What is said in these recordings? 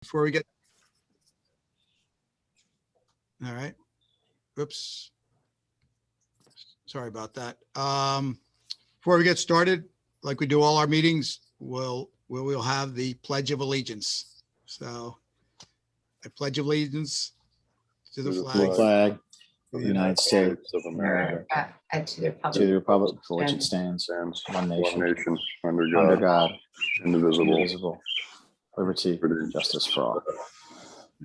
Before we get, all right. Oops. Sorry about that. Before we get started, like we do all our meetings, we'll have the Pledge of Allegiance. So I pledge allegiance to the flag of the United States of America, and to to the republic for which it stands, one nation, under God, indivisible, indivisible, liberty, justice for all.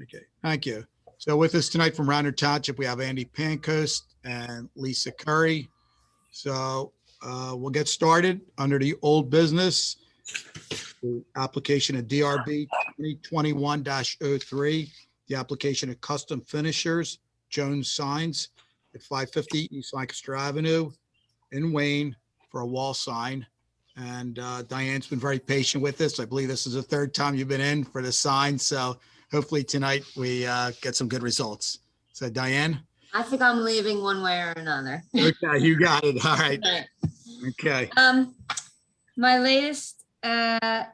Okay, thank you. So with us tonight from Radnor Township, we have Andy Pancoast and Lisa Curry. So we'll get started under the old business. The application of DRB 2021-03, the application of Custom Finishers, Jones Signs at 550 East Lancaster Avenue in Wayne for a wall sign. And Diane's been very patient with this. I believe this is the third time you've been in for the sign. So hopefully tonight we get some good results. So Diane? I think I'm leaving one way or another. Okay, you got it. All right. Okay. My latest package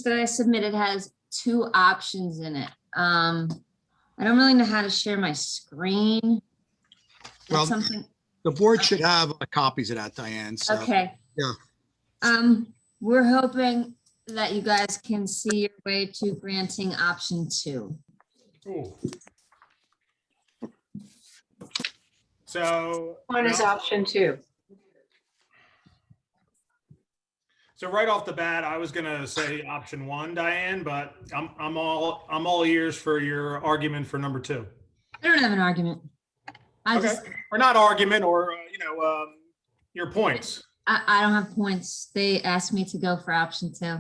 that I submitted has two options in it. I don't really know how to share my screen. That's Well, something. the board should have copies of that, Diane. So, Okay. yeah. We're hoping that you guys can see your way to granting option 2. Cool. So One is option 2. so right off the bat, I was gonna say option 1, Diane, but I'm all ears for your argument for number 2. I don't have an argument. Okay, or not argument, or your points. I don't have points. They asked me to go for option 2.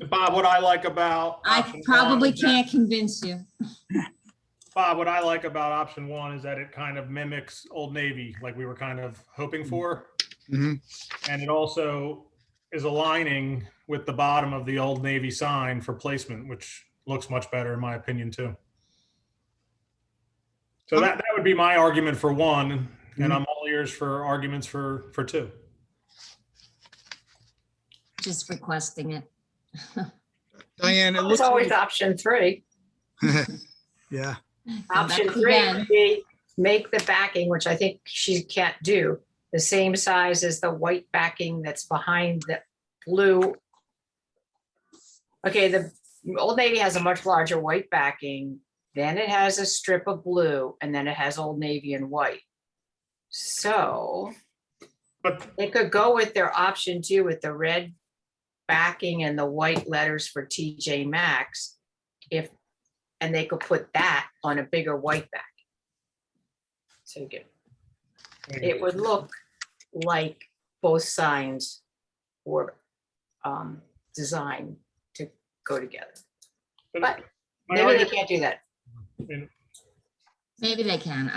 Bob, what I like about I option probably one is that- can't convince you. Bob, what I like about option 1 is that it kind of mimics Old Navy, like we were kind of hoping for. Mhm. And it also is aligning with the bottom of the Old Navy sign for placement, which looks much better in my opinion too. So that would be my argument for 1, and I'm all ears for arguments for 2. Just requesting it. Diane, it It's looks always like, option 3. yeah. Option back 3 again. would be make the backing, which I think she can't do, the same size as the white backing that's behind the blue. Okay, the Old Navy has a much larger white backing, then it has a strip of blue, and then it has Old Navy and white. So But they could go with their option 2 with the red backing and the white letters for TJ Maxx, and they could put that on a bigger white back. So you get, it would look like both signs were designed to go together. But my maybe they argument- can't do that. Maybe they can.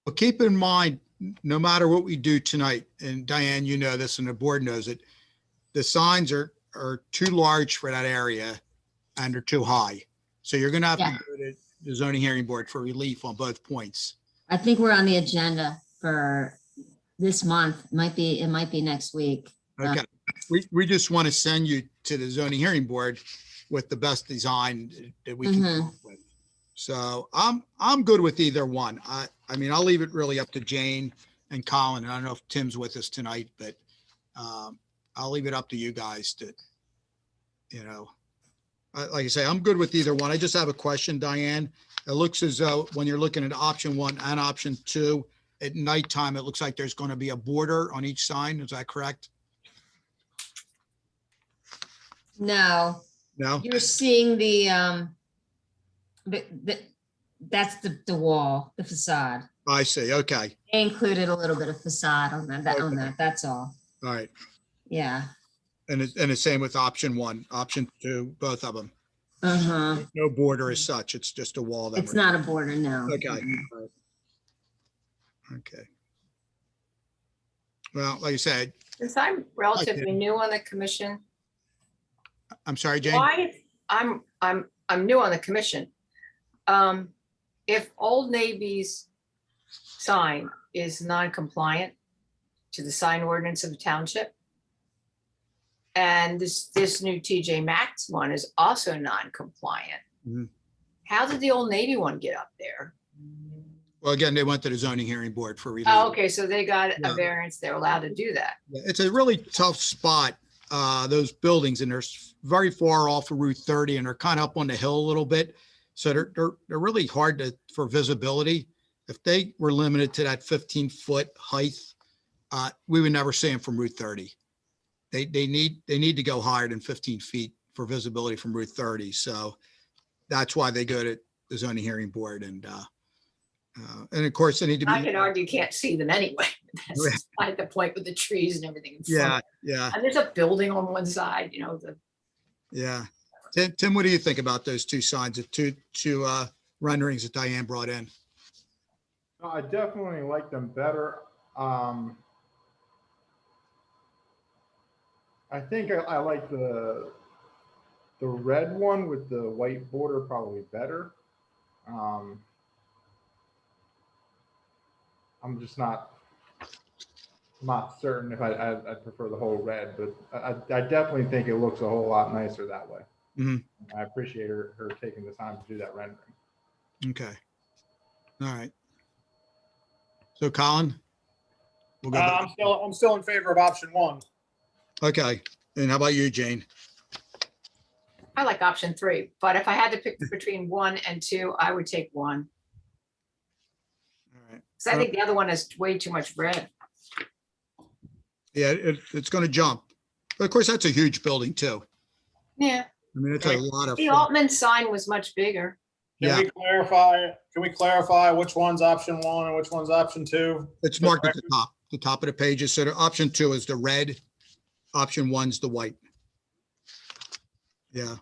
Well, keep in mind, no matter what we do tonight, and Diane, you know this and the board knows it, the signs are too large for that area and they're too high. So you're gonna have to Yeah. go to the zoning hearing board for relief on both points. I think we're on the agenda for this month. It might be next week. Okay, we just want to send you to the zoning hearing board with the best design that we can come up with. So I'm good with either one. I mean, I'll leave it really up to Jane and Colin. And I don't know if Tim's with us tonight, but I'll leave it up to you guys to, like I say, I'm good with either one. I just have a question, Diane. It looks as though when you're looking at option 1 and option 2, at nighttime, it looks like there's going to be a border on each sign. Is that correct? No, No? you're seeing that's the wall, the facade. I see. Okay. They included a little bit of facade on that. That's all. All right. Yeah. And the same with option 1, option 2, both of them. Uh-huh. No border as such. It's just a wall. It's not a border, no. Okay. Okay. Well, like I said, Since I'm relatively new on the commission, I'm sorry, Jane. why, I'm new on the commission. If Old Navy's sign is non-compliant to the sign ordinance of the township, And this new TJ Maxx one is also non-compliant. Mhm. How did the Old Navy one get up there? Well, again, they went to the zoning hearing board for relief. Oh, okay, so they got Yeah. a variance, they're allowed to do that. Yeah, it's a really tough spot, those buildings, and they're very far off of Route 30, and they're kind of up on the hill a little bit. So they're really hard for visibility. If they were limited to that 15-foot height, we would never see them from Route 30. They need to go higher than 15 feet for visibility from Route 30. So that's why they go to the zoning hearing board, and of course they need to be. I can argue you can't see them anyway. That's beside the point with the trees and everything. in front. Yeah. And there's a building on one side, Yeah. Tim, what do you think about those two signs, the two renderings that Diane brought in? I definitely like them better. I think I like the red one with the white border probably better. I'm just not certain if I prefer the whole red, but I definitely think it looks a whole lot nicer that way. Mhm. I appreciate her taking the time to do that rendering. Okay. All right. So Colin? We'll go back. I'm still in favor of option one. Okay. And how about you, Jane? I like option 3, but if I had to pick between 1 and 2, I would take 1. All right. Because I think the other one is way too much red. Yeah, it's going to jump. But of course, that's a huge building too. Yeah, I mean, it's a lot of. the Altman sign was much bigger. Yeah. Can we clarify which one's option one and which one's option two? It's marked at the top of the pages. So the option 2 is the red. Option 1's the white. Yeah.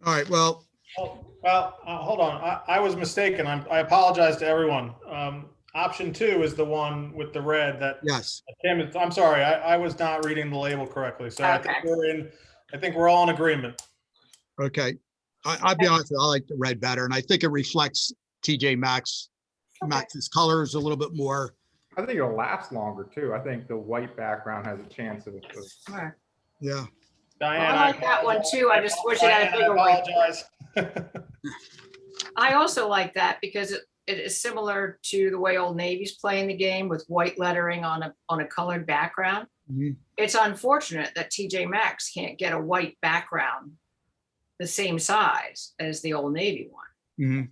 All right, well, Hold on. I was mistaken. I apologize to everyone. Option 2 is the one with the red that yes. Tim, I'm sorry. I was not reading the label correctly. So I think Okay. I think we're all in agreement. Okay. I'll be honest with you, I like the red better, and I think it reflects TJ Maxx's colors a little bit more. I think it'll last longer too. I think the white background has a chance of Sure. Yeah. Diane, I like that one too. I just wish it had a bigger white. apologize. I also like that because it is similar to the way Old Navy's playing the game with white lettering on a colored background. Mhm. It's unfortunate that TJ Maxx can't get a white background the same size as the Old Navy one. Mhm.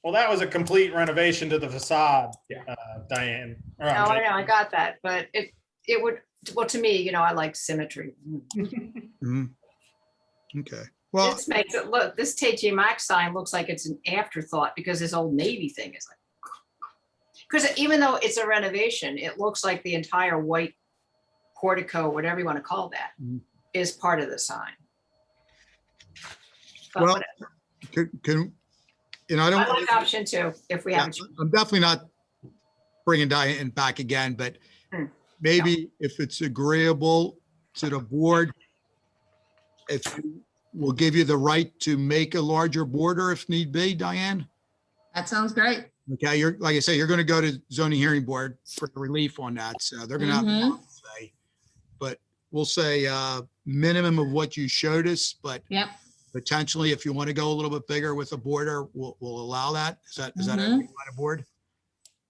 Well, that was a complete renovation to the facade, Yeah. Diane. No, I know, I got that, but it would, well, to me, I like symmetry. Mhm. Okay. Well, This makes it look, this TJ Maxx sign looks like it's an afterthought because this Old Navy thing is like, because even though it's a renovation, it looks like the entire white portico, whatever you want to call that, Mhm. is part of the sign. But Well, whatever. I I don't. like option 2 if we Yeah, have it. I'm definitely not bringing Diane back again, but Hmm. maybe if it's agreeable to the board, if we'll give you the right to make a larger border if need be, Diane. That sounds great. Okay, like I say, you're going to go to zoning hearing board for relief on that, so they're going to have a lot to say. But we'll say minimum of what you showed us, but Yep. potentially if you want to go a little bit bigger with a border, we'll allow that. Is that everybody on board?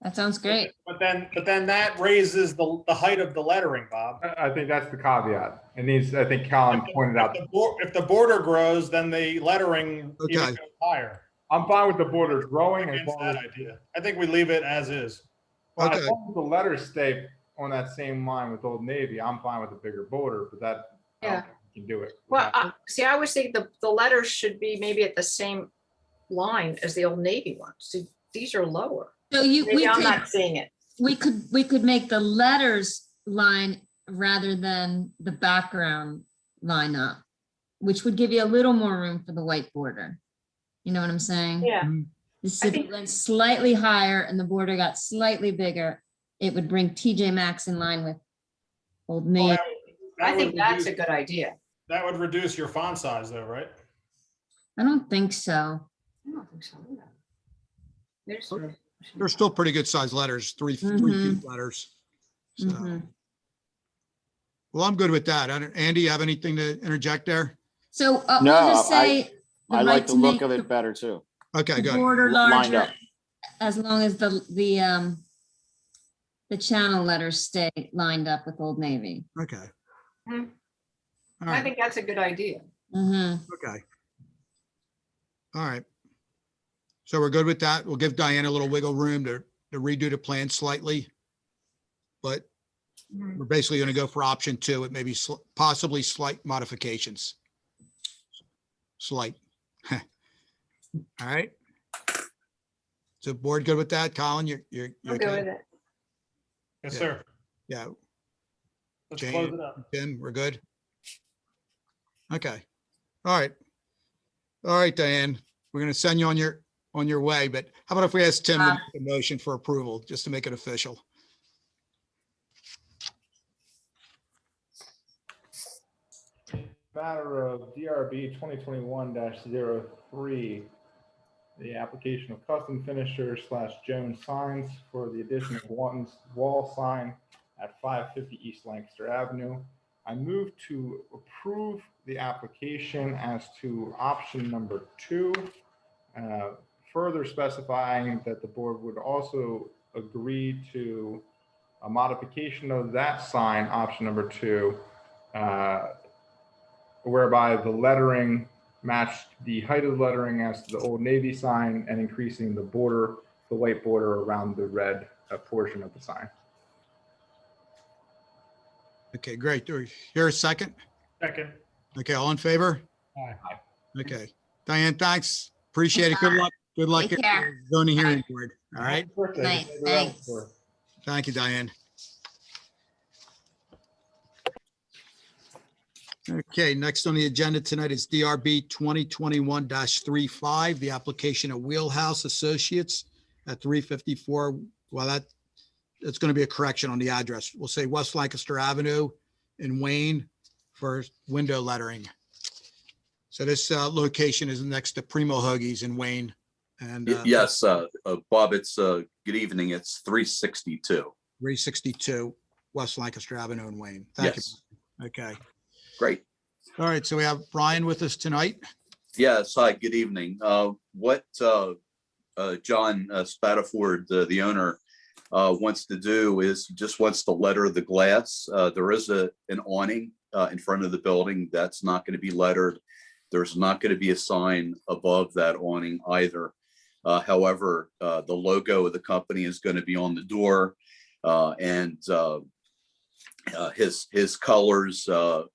That sounds great. But then that raises the height of the lettering, Bob. I think that's the caveat. It needs, I think Colin pointed out, If the border grows, then the lettering even Okay. goes higher. I'm fine with the borders growing as Against long as, that idea. I think we leave it as is. well, as Okay. long as the letters stay on that same line with Old Navy, I'm fine with the bigger border, but that, I don't Yeah. think you can do it. Well, see, I always think the letters should be maybe at the same line as the Old Navy ones. See, these are lower. So Maybe I'm not seeing it. we could make the letters line rather than the background line up, which would give you a little more room for the white border. You know what I'm saying? Yeah. If I it think- went slightly higher and the border got slightly bigger, it would bring TJ Maxx in line with Old Navy. I think would that's a reduce- good idea. That would reduce your font size though, right? I don't think so. I don't think so. either. There's. They're still pretty good sized letters, three Mhm. feet letters. So, Mhm. Well, I'm good with that. Andy, you have anything to interject there? So No, we'll just say the I right like the to look make of the it better too. Okay, the good. border Lined larger, up. as long as the channel letters stay lined up with Old Navy. Okay. Mhm. All I right, think that's a good idea. Mhm. okay. All right. So we're good with that. We'll give Diane a little wiggle room to redo the plan slightly. But Mhm. we're basically going to go for option 2. It may be possibly slight modifications. Slight. All right. So board good with that? Colin, you're I'm good okay? with it. Yes, Yeah. sir. Yeah. Let's Jane? close it up. Tim, we're good? Okay. All right. All right, Diane, we're going to send you on your way, but how about if we ask Tim to make a motion for approval, just to make it official? Matter of DRB 2021-03, the application of custom finisher / Jones signs for the addition of one wall sign at 550 East Lancaster Avenue. I move to approve the application as to option number 2, further specifying that the board would also agree to a modification of that sign, option number 2, whereby the lettering matched the height of the lettering as to the Old Navy sign and increasing the border, the white border around the red portion of the sign. Okay, great. Do we hear a second? Second. Okay, all in favor? Aye. Okay. Diane, thanks. Appreciate it. Good luck. Good luck Take at care. the zoning hearing board. All right. Birthday, Nice, just made it up thanks. for- Thank you, Diane. Okay, next on the agenda tonight is DRB 2021-35, the application of Wheelhouse Associates at 354. Well, it's going to be a correction on the address. We'll say West Lancaster Avenue in Wayne for window lettering. So this location is next to Primo Hoagies in Wayne. And Yes, Bob, it's good evening. It's 362. 362 West Lancaster Avenue in Wayne. Thank Yes, you. Okay. great. All right. So we have Brian with us tonight. Yes, hi, good evening. What John Spataford, the owner, wants to do is he just wants to letter the glass. There is an awning in front of the building that's not going to be lettered. There's not going to be a sign above that awning either. However, the logo of the company is going to be on the door, and his colors are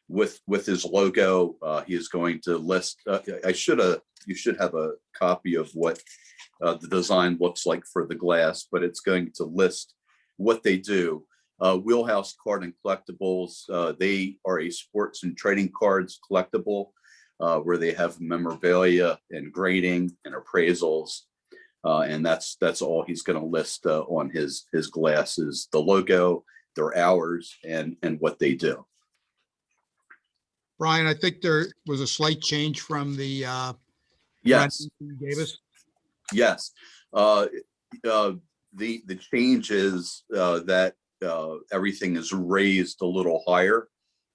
with his logo. He is going to list. You should have a copy of what the design looks like for the glass, but it's going to list what they do. Wheelhouse Card and Collectibles. They are a sports and trading cards collectible where they have memorabilia and grading and appraisals. And that's all he's going to list on his glasses, the logo, their hours, and what they do. Brian, I think there was a slight change from the Yes, you gave us. yes. The change is that everything is raised a little higher,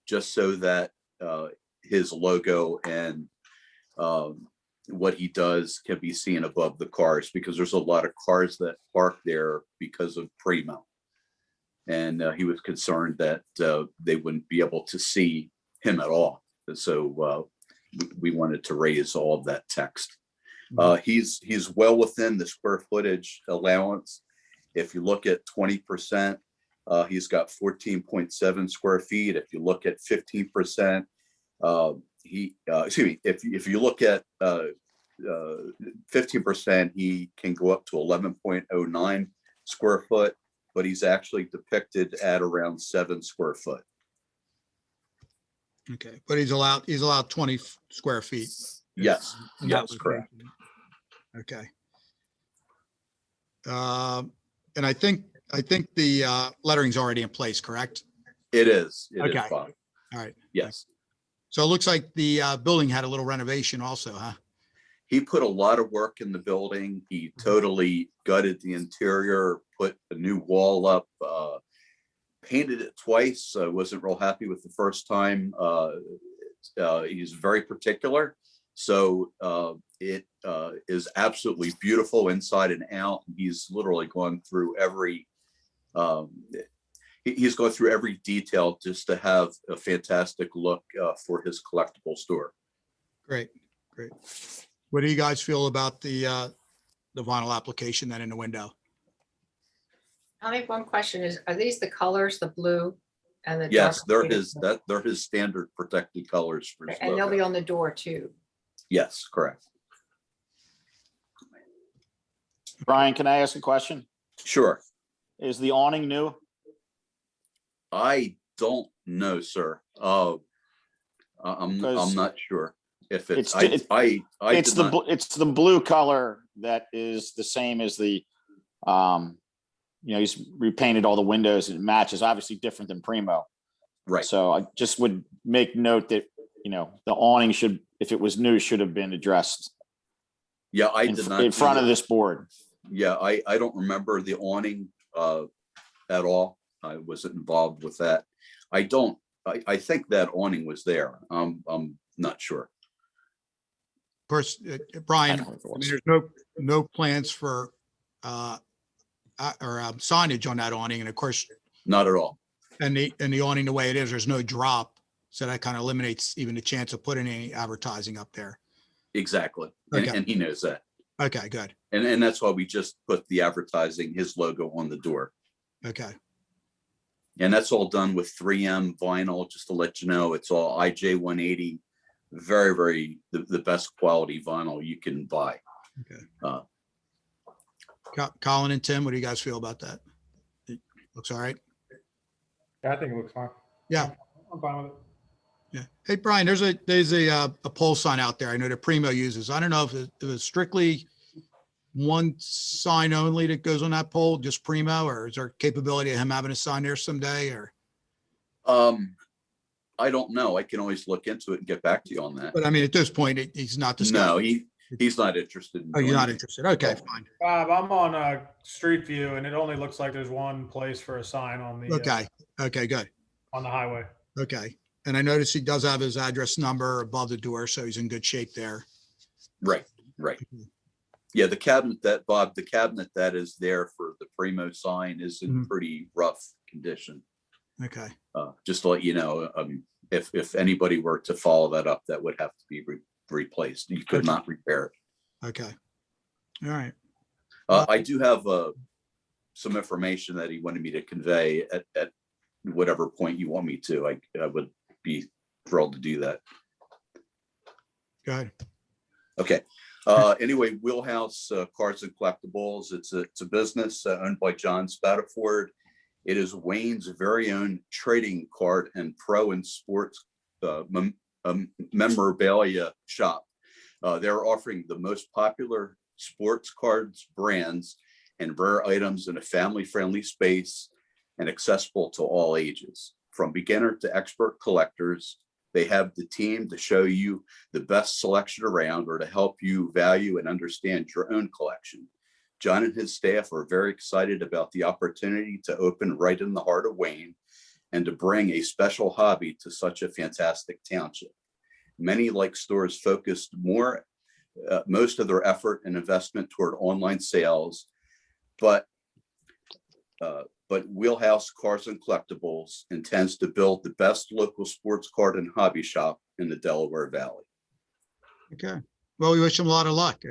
just so that his logo and what he does can be seen above the cars, because there's a lot of cars that park there because of Primo. And he was concerned that they wouldn't be able to see him at all. So we wanted to raise all of that text. He's well within the square footage allowance. If you look at 20%, he's got 14.7 square feet. If you look at 15%, if you look at 15%, he can go up to 11.09 square foot, but he's actually depicted at around 7 square foot. Okay, but he's allowed 20 square feet. Yes, in that yes, correct. location. Okay. And I think the lettering's already in place, correct? It is. It is, Okay. Bob. All right. Yes. So it looks like the building had a little renovation also, huh? He put a lot of work in the building. He totally gutted the interior, put a new wall up, painted it twice. I wasn't real happy with the first time. He's very particular. So it is absolutely beautiful inside and out. He's literally gone through every, he's gone through every detail just to have a fantastic look for his collectible store. Great, great. What do you guys feel about the vinyl application then in the window? I think one question is, are these the colors, the blue and the? Yes, dark they're his standard protected colors for his And they'll be logo. on the door too. Yes, correct. Brian, can I ask a question? Sure. Is the awning new? I don't know, sir. I'm Because not sure if it's, it's I It's did not, it's the blue color that is the same as the, he's repainted all the windows and it matches, obviously different than Primo. right. So I just would make note that, the awning should, if it was new, should have been addressed Yeah, I did not. in front of this board. Yeah, I don't remember the awning at all. I wasn't involved with that. I think that awning was there. I'm not sure. Of course, I Brian, don't know if it I was. mean, there's no plans for signage on that awning, and of course, Not at all. and the awning the way it is, there's no drop, so that kind of eliminates even the chance of putting any advertising up there. Exactly. Okay. And he knows that. Okay, good. And that's why we just put the advertising, his logo on the door. Okay, And that's all done with 3M vinyl, just to let you know, it's all IJ 180, very, very, the best quality vinyl you can buy. okay. Colin and Tim, what do you guys feel about that? Looks all right? Yeah, I think it looks fine. Yeah. I'm fine with it. Yeah. Hey, Brian, there's a pole sign out there I know that Primo uses. I don't know if it's strictly one sign only that goes on that pole, just Primo, or is there capability of him having a sign there someday, or? I don't know. I can always look into it and get back to you on that. But I mean, at this point, he's not No, discussing. he's not interested. In Oh, you're doing not it. interested. Okay, fine. Bob, I'm on Street View and it only looks like there's one place for a sign on the, Okay, okay, good. on the highway. Okay. And I noticed he does have his address number above the door, so he's in good shape there. Right. Yeah, the cabinet that is there for the Primo sign is in Mhm. pretty rough condition. Okay, Just to let you know, if anybody were to follow that up, that would have to be replaced. You could Okay. not repair it. okay. All right. I do have some information that he wanted me to convey at whatever point you want me to. I would be thrilled to do that. Go ahead. Okay. Anyway, Wheelhouse Cards and Collectibles. It's a business owned by John Spadaford. It is Wayne's very own trading card and pro and sports memorabilia shop. They're offering the most popular sports cards brands and rare items in a family-friendly space and accessible to all ages. From beginner to expert collectors, they have the team to show you the best selection around or to help you value and understand your own collection. John and his staff are very excited about the opportunity to open right in the heart of Wayne and to bring a special hobby to such a fantastic township. Many like stores focused most of their effort and investment toward online sales, but Wheelhouse Cards and Collectibles intends to build the best local sports card and hobby shop in the Delaware Valley. Okay. Well, we wish him a lot of luck.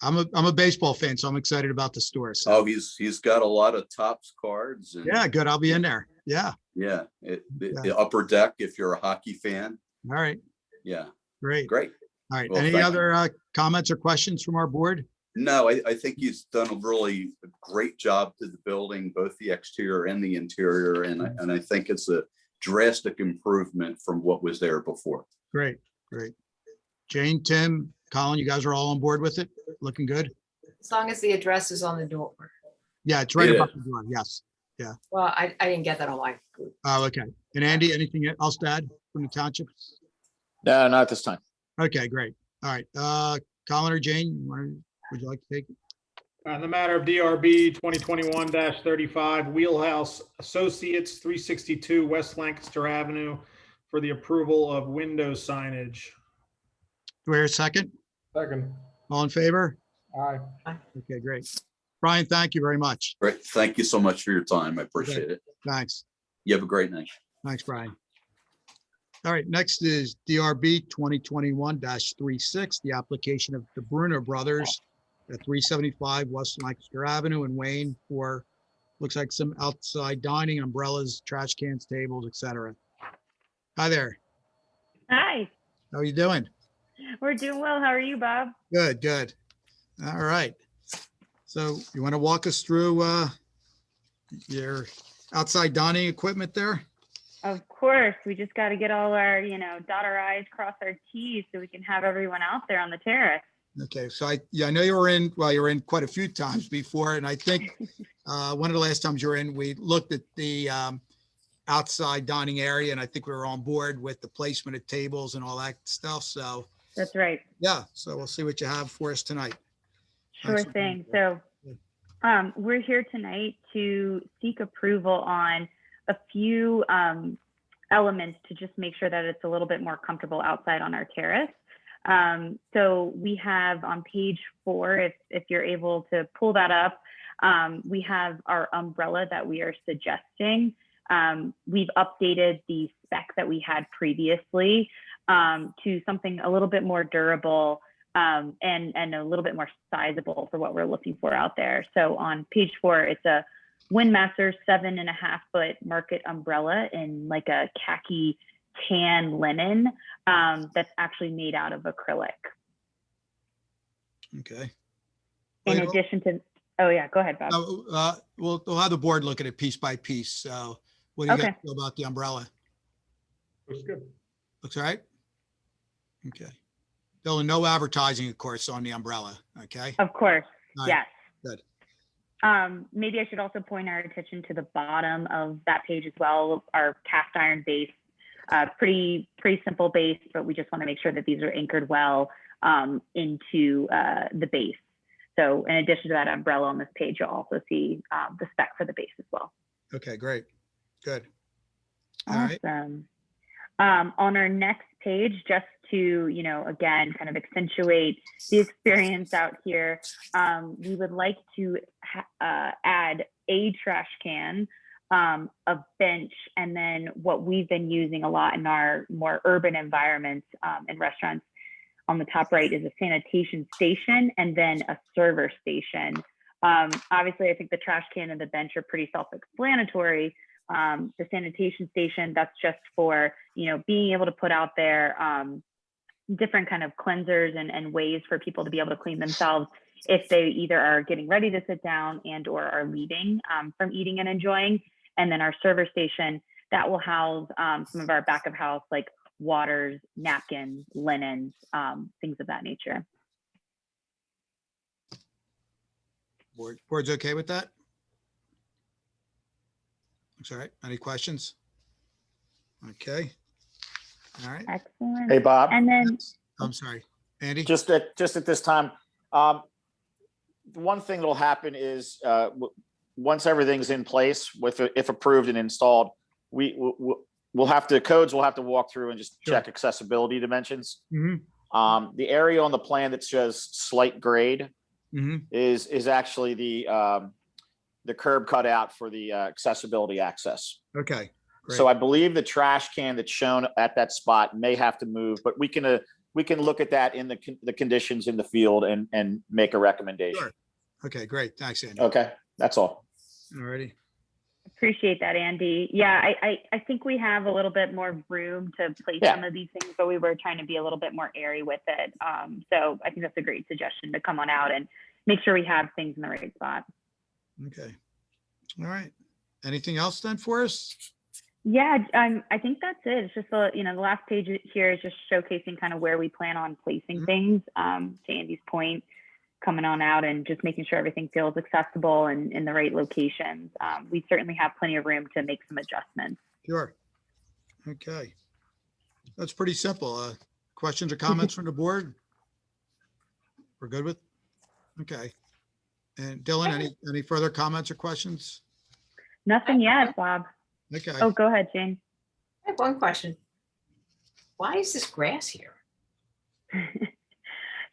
I'm a baseball fan, so I'm excited about the store. So, Oh, he's got a lot of Topps cards. And yeah, good. I'll be in there. Yeah. yeah, the upper deck if you're a hockey fan. All right. Yeah, Great. great. All right. Well, Any thank you. other comments or questions from our board? No, I think he's done a really great job to the building, both the exterior and the interior, and I think it's a drastic improvement from what was there before. Great. Great. Jane, Tim, Colin, you guys are all on board with it? Looking good? As long as the address is on the door. Yeah, it's right It above the door. Yes. Well, I didn't get that on my group. Oh, okay. And Andy, anything else to add from the township? No, not this time. Okay, great. All right. Colin or Jane, would you like to take it? On the matter of DRB 2021-35, Wheelhouse Associates, 362 West Lancaster Avenue, for the approval of window signage. Do I hear a second? Second. All in favor? Aye. Okay, great. Brian, thank you very much. Great. Thank you so much for your time. I appreciate it. Thanks. You have a great night. Thanks, Brian. All right, next is DRB 2021-36, the application of the Bruner Brothers at 375 West Lancaster Avenue in Wayne for, looks like some outside dining, umbrellas, trash cans, tables, etc. Hi there. Hi, How are you doing? we're doing well. How are you, Bob? Good, good. All right. So you want to walk us through your outside dining equipment there? Of course, we just got to get all our, dot our I's, cross our T's so we can have everyone out there on the terrace. Okay, so I know you were in, well, you were in quite a few times before, and I think one of the last times you were in, we looked at the outside dining area, and I think we were on board with the placement of tables and all that stuff. So, That's right. yeah, so we'll see what you have for us tonight. Sure Thanks for being thing. here. So we're here tonight to seek approval on a few elements to just make sure that it's a little bit more comfortable outside on our terrace. So we have on page 4, if you're able to pull that up, we have our umbrella that we are suggesting. We've updated the spec that we had previously to something a little bit more durable and a little bit more sizable for what we're looking for out there. So on page 4, it's a Windmaster 7.5-foot market umbrella in like a khaki tan linen that's actually made out of acrylic. Okay. In Wait, addition to, oh yeah, go ahead, Bob. we'll have the board look at it piece by piece. So what do you guys Okay. feel about the umbrella? Looks good. Looks all right? Okay. Bill, no advertising, of course, on the umbrella, okay? Of course, All right, yes. good. Maybe I should also point our attention to the bottom of that page as well, our cast iron base. Pretty simple base, but we just want to make sure that these are anchored well into the base. So in addition to that umbrella on this page, you'll also see the spec for the base as well. Okay, great. Good. All right. Awesome. On our next page, just to, again, kind of accentuate the experience out here, we would like to add a trash can, a bench, and then what we've been using a lot in our more urban environments and restaurants on the top right is a sanitation station and then a server station. Obviously, I think the trash can and the bench are pretty self-explanatory. The sanitation station, that's just for, being able to put out there different kind of cleansers and ways for people to be able to clean themselves if they either are getting ready to sit down and or are leaving from eating and enjoying. And then our server station, that will house some of our back of house, like waters, napkins, linens, things of that nature. Board's okay with that? Looks all right. Any questions? Okay. All right. Excellent. Hey, Bob, And then, I'm sorry, Andy? just at this time, one thing that'll happen is once everything's in place, if approved and installed, we'll have to, codes will have to walk through and just Sure. check accessibility dimensions. Mhm. The area on the plan that shows slight grade Mhm. is actually the curb cutout for the accessibility access. Okay, great. So I believe the trash can that's shown at that spot may have to move, but we can look at that in the conditions in the field and make a recommendation. Sure. Okay, great. Thanks, Andy. Okay, that's all. All righty. appreciate that, Andy. Yeah, I think we have a little bit more room to place Yeah. some of these things, but we were trying to be a little bit more airy with it. So I think that's a great suggestion to come on out and make sure we have things in the right spot. Okay. All right. Anything else then for us? Yeah, I think that's it. It's just the last page here is just showcasing kind of where we plan on placing things. To Andy's point, coming on out and just making sure everything feels accessible and in the right locations. We certainly have plenty of room to make some adjustments. Sure. Okay. That's pretty simple. Questions or comments from the board? We're good with? Okay. And Dylan, any further comments or questions? Nothing yet, Bob. Okay. Oh, go ahead, Jane. I have one question. Why is this grass here?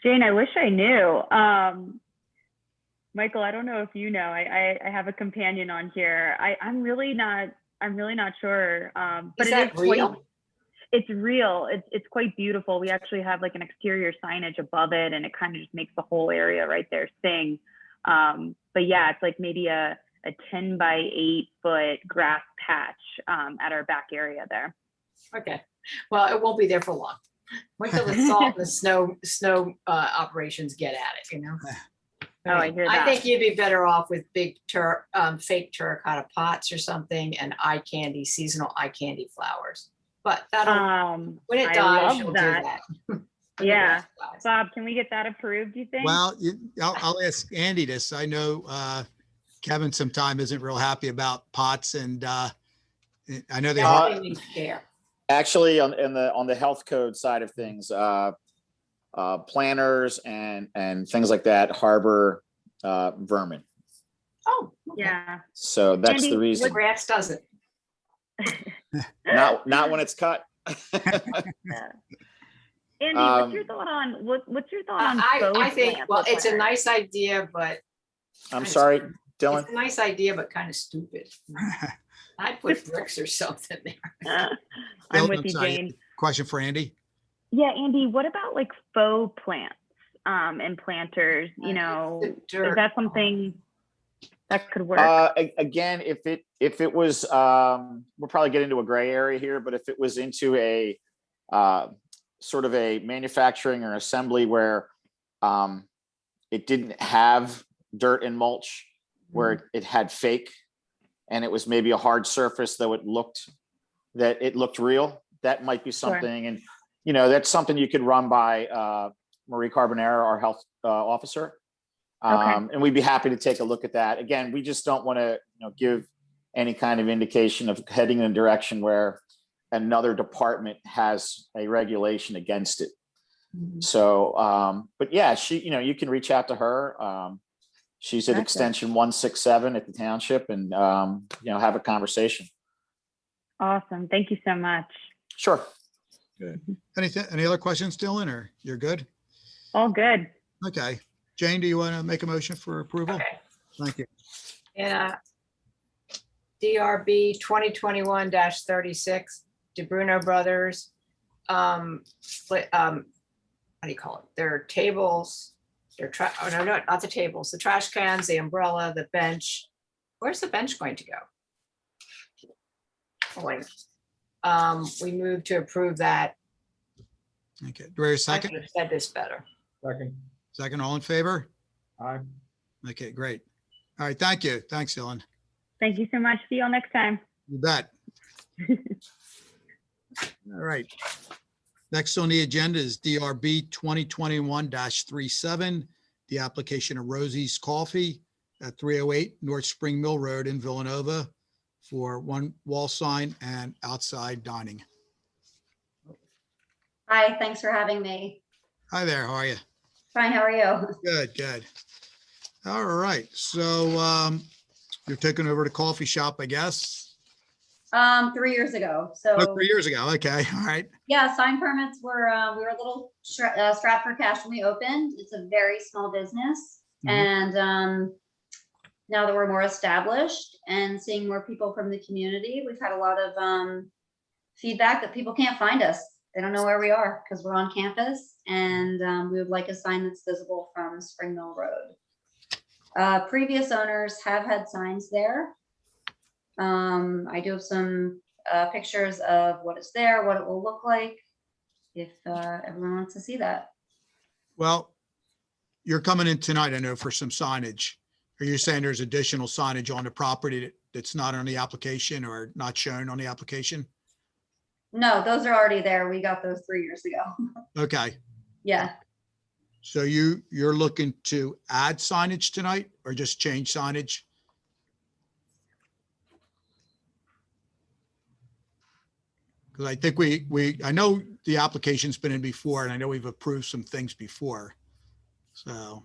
Jane, I wish I knew. Michael, I don't know if you know. I have a companion on here. I'm really not sure. But Is it that is real? quite, it's real. It's quite beautiful. We actually have like an exterior signage above it, and it kind of just makes the whole area right there sing. But yeah, it's like maybe a 10 by 8 foot grass patch at our back area there. Okay, well, it won't be there for long. Wait till the salt and the snow operations get at it, you know? Oh, I hear I that. think you'd be better off with big fake terracotta pots or something and seasonal eye candy flowers. But that'll, when it I dies, love you'll do that. that. When the Yeah. grass dies. Bob, can we get that approved, do you think? Well, I'll ask Andy this. I know Kevin sometime isn't real happy about pots, and I know they Now have. they need care. Actually, on the health code side of things, planters and things like that harbor vermin. Oh, okay. Yeah. So that's Andy, the The reason. grass doesn't. Not when it's cut. Andy, what's your thought on what's your thought on I think, plants well, with it's a planters? nice idea, but I'm sorry, Dylan. it's a nice idea, but kind of stupid. I'd put bricks or something there. I'm Dylan, with you, sorry, Jane. Question for Andy. Yeah, Andy, what about like faux plants and planters? You know, The dirt. is that something that could work? Again, if it was, we'll probably get into a gray area here, but if it was into a sort of a manufacturing or assembly where it didn't have dirt and mulch, where it had fake, and it was maybe a hard surface, though it looked real, that might be something. And that's something you could run by Marie Carbonara, our health officer. And we'd be happy to take a look at that. Again, we just don't want to give any kind of indication of heading in a direction where another department has a regulation against it. So, but yeah, you can reach out to her. She's at Gotcha. extension 167 at the township, and have a conversation. Awesome. Thank you so much. Sure. Good. Any other questions, Dylan, or you're good? All good. Okay. Jane, do you want to make a motion for approval? Okay. Thank you. Yeah. DRB 2021-36, DeBruno Brothers. What do you call it? Their tables, no, not the tables, the trash cans, the umbrella, the bench. Where's the bench going to go? Oh, wait. We move to approve that. Okay. Do I hear a I second? could have said this better. Second. Second, all in favor? Aye. Okay, great. All right. Thank you. Thanks, Dylan. Thank you so much. See you all next time. You bet. All right. Next on the agenda is DRB 2021-37, the application of Rosie's Coffee at 308 North Spring Mill Road in Villanova for one wall sign and outside dining. Hi, thanks for having me. Hi there. How are you? Fine, how are you? Good, good. All right. So you're taking over the coffee shop, I guess? 3 years ago. Oh, So 3 years ago. Okay. All right. yeah, sign permits were, we were a little strapped for cash when we opened. It's a very small business. Mhm. And now that we're more established and seeing more people from the community, we've had a lot of feedback that people can't find us. They don't know where we are because we're on campus, and we would like a sign that's visible from Spring Mill Road. Previous owners have had signs there. I do have some pictures of what is there, what it will look like, if everyone wants to see that. Well, you're coming in tonight, I know, for some signage. Are you saying there's additional signage on the property that's not on the application or not shown on the application? No, those are already there. We got those 3 years ago. Okay. Yeah. So you're looking to add signage tonight or just change signage? Because I think I know the application's been in before, and I know we've approved some things before. So,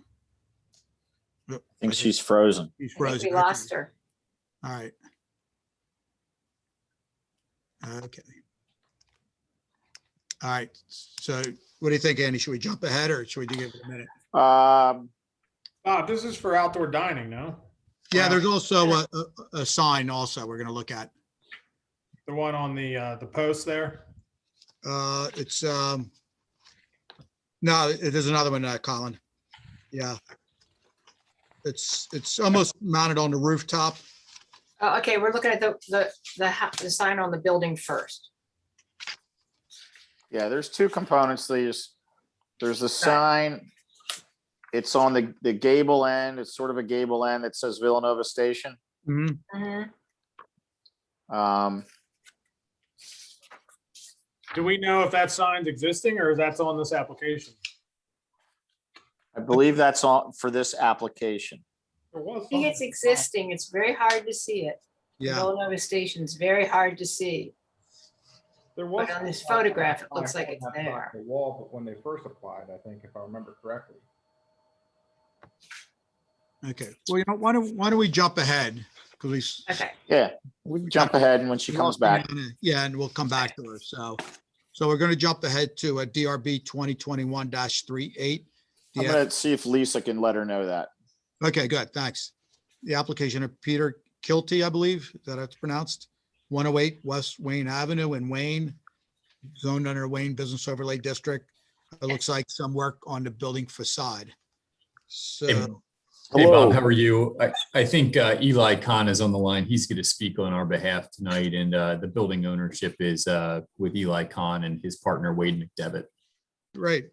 I think she's frozen. She's I think frozen. we lost her. All right. Okay. All right. So what do you think, Andy? Should we jump ahead or should we give it a minute? This is for outdoor dining, no? Yeah, there's also a sign also we're going to look at. The one on the post there? It's, no, there's another one, Colin. Yeah. It's almost mounted on the rooftop. Okay, we're looking at the sign on the building first. Yeah, there's two components. There's the sign. It's on the gable end. It's sort of a gable end that says Villanova Station. Mhm. Do we know if that sign's existing or that's on this application? I believe that's on for this application. There was I think it's something. existing. It's very hard to see it. Yeah. Villanova Station's very hard to see. There was. But on this photograph, it looks like it's On that side there. of The wall, but when they first applied, I think, if I remember correctly. Okay. Well, why don't we jump ahead? Because we. Okay, Yeah, we can jump ahead and when she comes back. Yeah, and we'll come back to her. So we're going to jump ahead to a DRB 2021-38. I'm gonna see if Lisa can let her know that. Okay, good. Thanks. The application of Peter Kilty, I believe, is that how it's pronounced? 108 West Wayne Avenue in Wayne, zoned under Wayne Business Overlay District. It looks like some work on the building facade. So, Hey, Bob, Hello. how are you? I think Eli Khan is on the line. He's going to speak on our behalf tonight, and the building ownership is with Eli Khan and his partner, Wade McDevitt. great.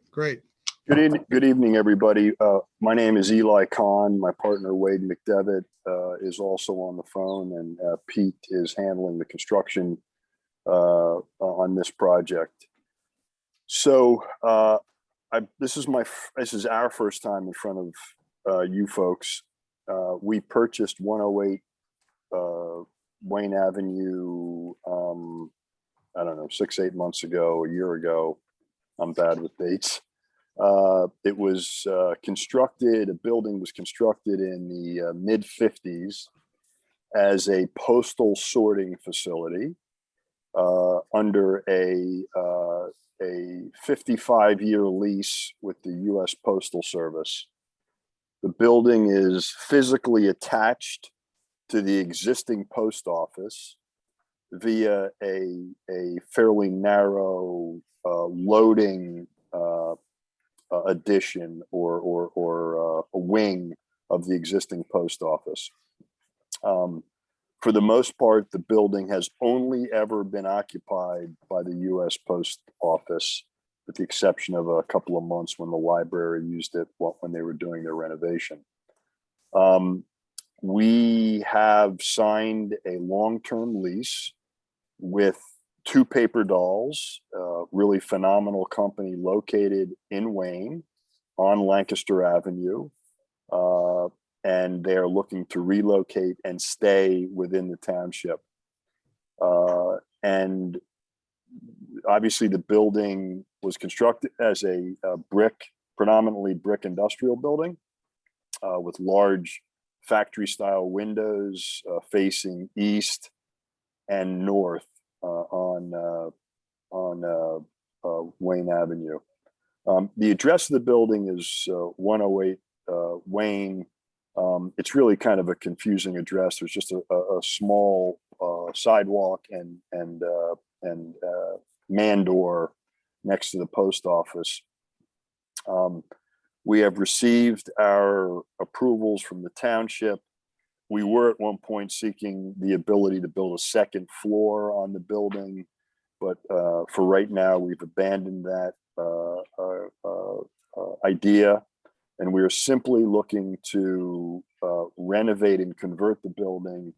Good evening, everybody. My name is Eli Khan. My partner, Wade McDevitt, is also on the phone, and Pete is handling the construction on this project. So this is our first time in front of you folks. We purchased 108 Wayne Avenue, I don't know, 6-8 months ago, a year ago. I'm bad with dates. It was constructed, a building was constructed in the mid 50s as a postal sorting facility under a 55-year lease with the U.S. Postal Service. The building is physically attached to the existing post office via a fairly narrow loading addition or a wing of the existing post office. For the most part, the building has only ever been occupied by the U.S. Post Office, with the exception of a couple of months when the library used it when they were doing their renovation. We have signed a long-term lease with Two Paper Dolls, really phenomenal company located in Wayne on Lancaster Avenue. And they're looking to relocate and stay within the township. And obviously the building was constructed as a predominantly brick industrial building with large factory style windows facing east and north on Wayne Avenue. The address of the building is 108 Wayne. It's really kind of a confusing address. There's just a small sidewalk and man door next to the post office. We have received our approvals from the township. We were at one point seeking the ability to build a second floor on the building, but for right now, we've abandoned that idea. And we are simply looking to renovate and convert the building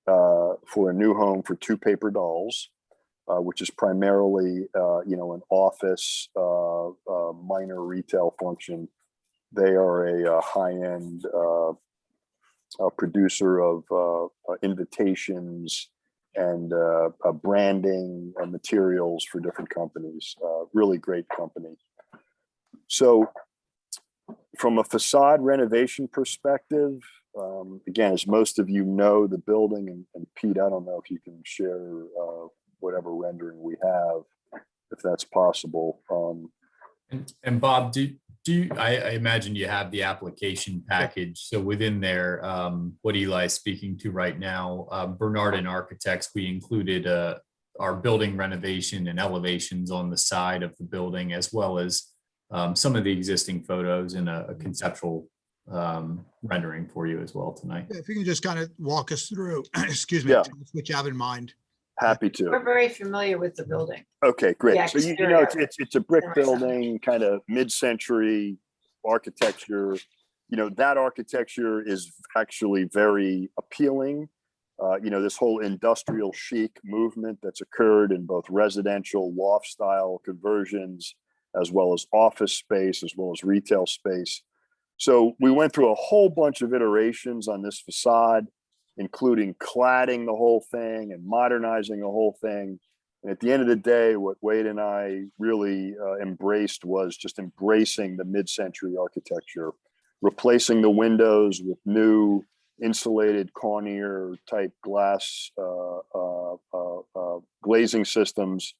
for a new home for Two Paper Dolls, which is primarily, an office, minor retail function. They are a high-end producer of invitations and branding materials for different companies. Really great company. So From a facade renovation perspective, again, as most of you know, the building, and Pete, I don't know if you can share whatever rendering we have, if that's possible. And Bob, I imagine you have the application package. So within there, what Eli's speaking to right now, Bernard and Architects, we included our building renovation and elevations on the side of the building, as well as some of the existing photos and a conceptual rendering for you as well tonight. If you can just kind of walk us through, excuse me, Yeah. what you have in mind. Happy to. We're very familiar with the building. Okay, great. The So you know, exterior. it's a brick Right. building, kind of mid-century architecture. You know, that architecture is actually very appealing. You know, this whole industrial chic movement that's occurred in both residential loft style conversions, as well as office space, as well as retail space. So we went through a whole bunch of iterations on this facade, including cladding the whole thing and modernizing the whole thing. And at the end of the day, what Wade and I really embraced was just embracing the mid-century architecture, replacing the windows with new insulated Cornier type glass glazing systems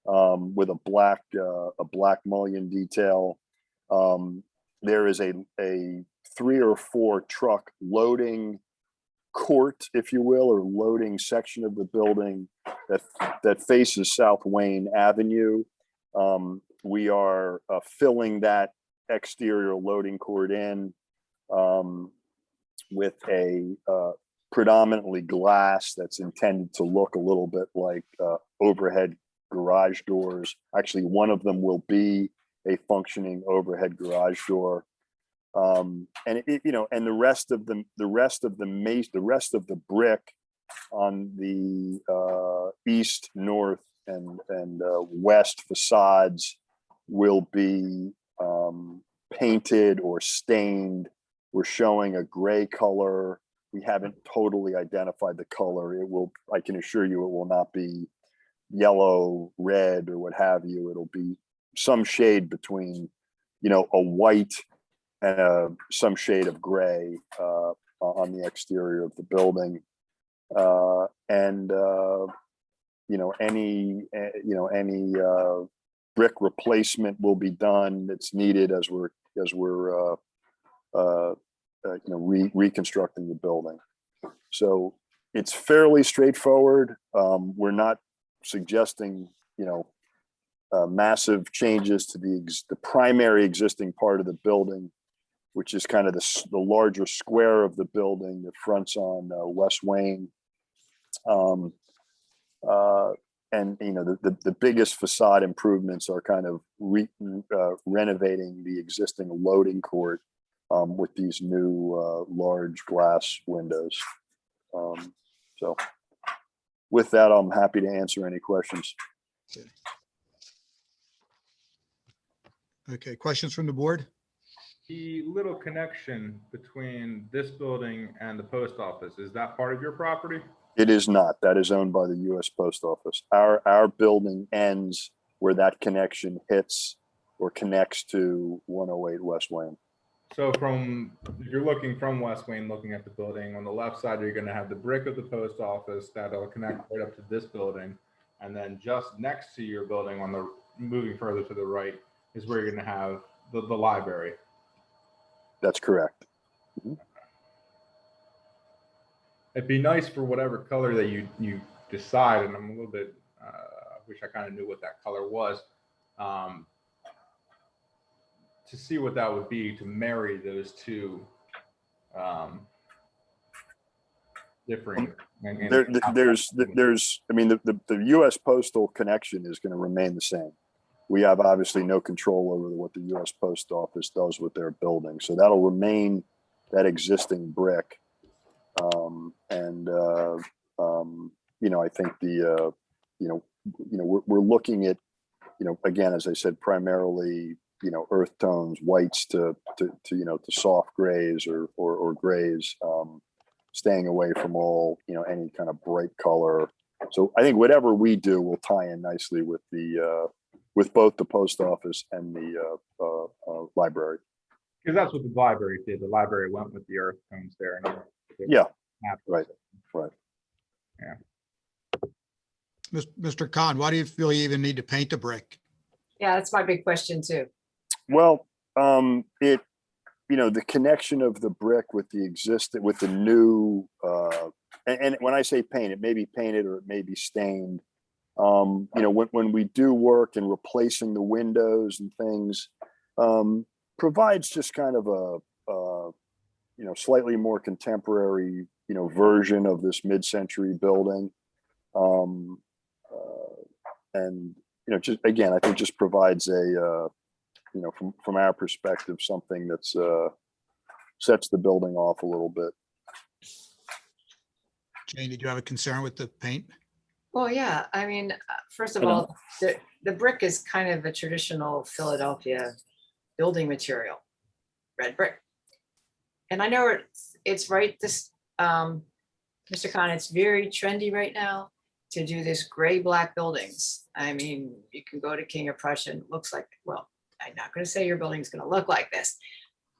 with a black mullion detail. There is a 3 or 4 truck loading court, if you will, or loading section of the building that faces South Wayne Avenue. We are filling that exterior loading court in with a predominantly glass that's intended to look a little bit like overhead garage doors. Actually, one of them will be a functioning overhead garage door. And you know, and the rest of the brick on the east, north, and west facades will be painted or stained. We're showing a gray color. We haven't totally identified the color. It will, I can assure you, it will not be yellow, red, or what have you. It'll be some shade between, you know, a white and some shade of gray on the exterior of the building. You know, any brick replacement will be done that's needed as we're reconstructing the building. So it's fairly straightforward. We're not suggesting, you know, massive changes to the primary existing part of the building, which is kind of the larger square of the building that fronts on West Wayne. And you know, the biggest facade improvements are kind of renovating the existing loading court with these new large glass windows. So with that, I'm happy to answer any questions. Okay, questions from the board? The little connection between this building and the post office, is that part of your property? It is not. That is owned by the U.S. Post Office. Our building ends where that connection hits or connects to 108 West Wayne. So if you're looking from West Wayne, looking at the building, on the left side, you're going to have the brick of the post office that'll connect right up to this building. And then just next to your building, moving further to the right, is where you're going to have the library. That's correct. Mm-hmm. It'd be nice for whatever color that you decide, and I'm a little bit, wish I kind of knew what that color was, to see what that would be to marry those two differing. There's, I mean, the U.S. Postal connection is going to remain the same. We have obviously no control over what the U.S. Post Office does with their building, so that'll remain that existing brick. You know, I think we're looking at, you know, again, as I said, primarily, you know, earth tones, whites to soft grays or grays, staying away from all, you know, any kind of bright color. So I think whatever we do will tie in nicely with with both the post office and the library. Because that's what the library did. The library went with the earth tones there. And Yeah, natural. right, right. Mr. Khan, why do you feel you even need to paint the brick? Yeah, that's my big question too. Well, the connection of the brick with the new, and when I say paint, it may be painted or it may be stained. When we do work in replacing the windows and things, provides just kind of a slightly more contemporary, version of this mid-century building. And just again, I think just provides a, from our perspective, something that's sets the building off a little bit. Jane, did you have a concern with the paint? Well, yeah, I mean, first of I don't- all, the brick is kind of a traditional Philadelphia building material, red brick. And I know it's right, Mr. Khan, it's very trendy right now to do this gray black buildings. I mean, you can go to King of Prussia and it looks like, well, I'm not going to say your building's going to look like this,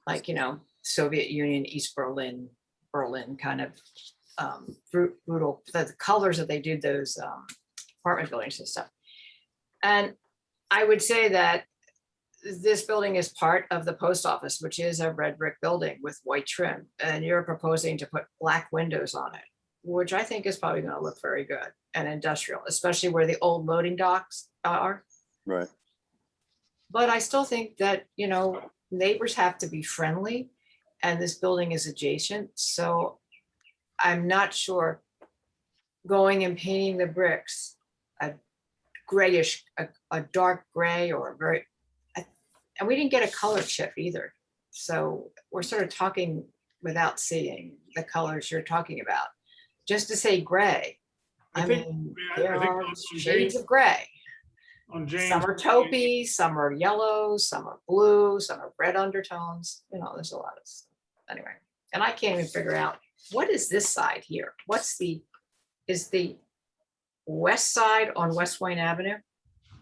like, Soviet Union, East Berlin kind of brutal, the colors that they did those apartment buildings and stuff. And I would say that this building is part of the post office, which is a red brick building with white trim. And you're proposing to put black windows on it, which I think is probably going to look very good and industrial, especially where the old loading docks are. Right. But I still think that, neighbors have to be friendly and this building is adjacent. So I'm not sure going and painting the bricks a grayish, a dark gray or and we didn't get a color chip either. So we're sort of talking without seeing the colors you're talking about. Just to say gray, I think there are on shades of gray. On James. Some are taupey, some are yellow, some are blue, some are red undertones. There's a lot of stuff. Anyway, and I can't even figure out what is this side here? Is the west side on West Wayne Avenue?